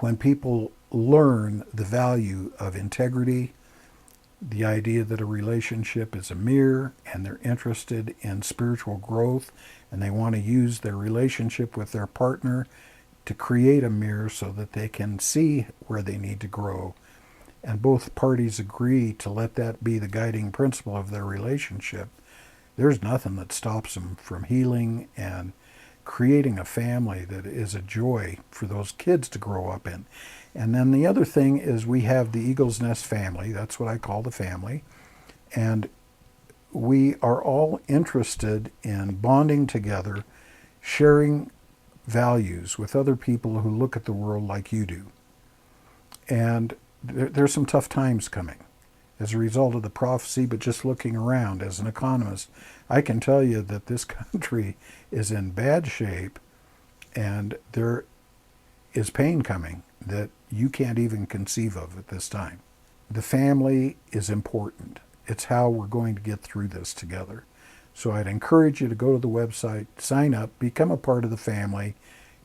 When people learn the value of integrity, the idea that a relationship is a mirror, and they're interested in spiritual growth, and they want to use their relationship with their partner to create a mirror so that they can see where they need to grow, and both parties agree to let that be the guiding principle of their relationship, there's nothing that stops them from healing and creating a family that is a joy for those kids to grow up in. And then the other thing is we have the Eagle's Nest family. That's what I call the family. And we are all interested in bonding together, sharing values with other people who look at the world like you do. And there's some tough times coming as a result of the prophecy, but just looking around as an economist, I can tell you that this country is in bad shape, and there is pain coming that you can't even conceive of at this time. The family is important. It's how we're going to get through this together. So I'd encourage you to go to the website, sign up, become a part of the family,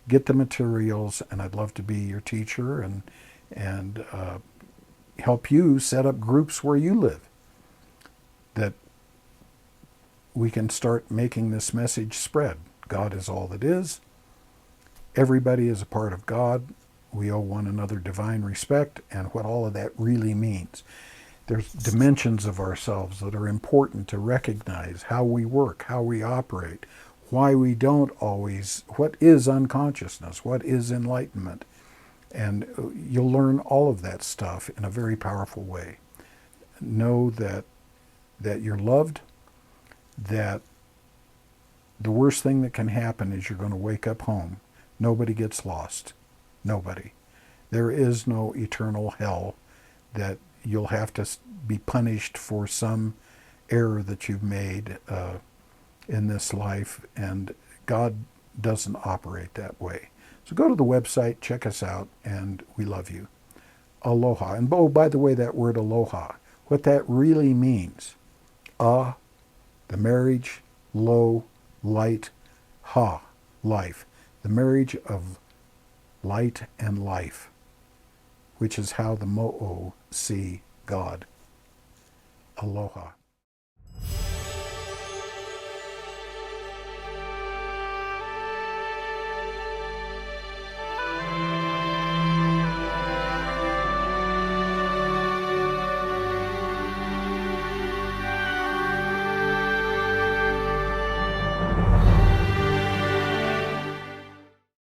get the materials, and I'd love to be your teacher and help you set up groups where you live, that we can start making this message spread. God is all that is. Everybody is a part of God. We owe one another divine respect, and what all of that really means. There's dimensions of ourselves that are important to recognize: how we work, how we operate, why we don't always, what is unconsciousness, what is enlightenment. And you'll learn all of that stuff in a very powerful way. Know that you're loved, that the worst thing that can happen is you're going to wake up home. Nobody gets lost. Nobody. There is no eternal hell that you'll have to be punished for some error that you've made in this life, and God doesn't operate that way. So go to the website, check us out, and we love you. Aloha. And oh, by the way, that word aloha, what that really means: the marriage, lo, light, ha, life. The marriage of light and life, which is how the mo'o see God. Aloha.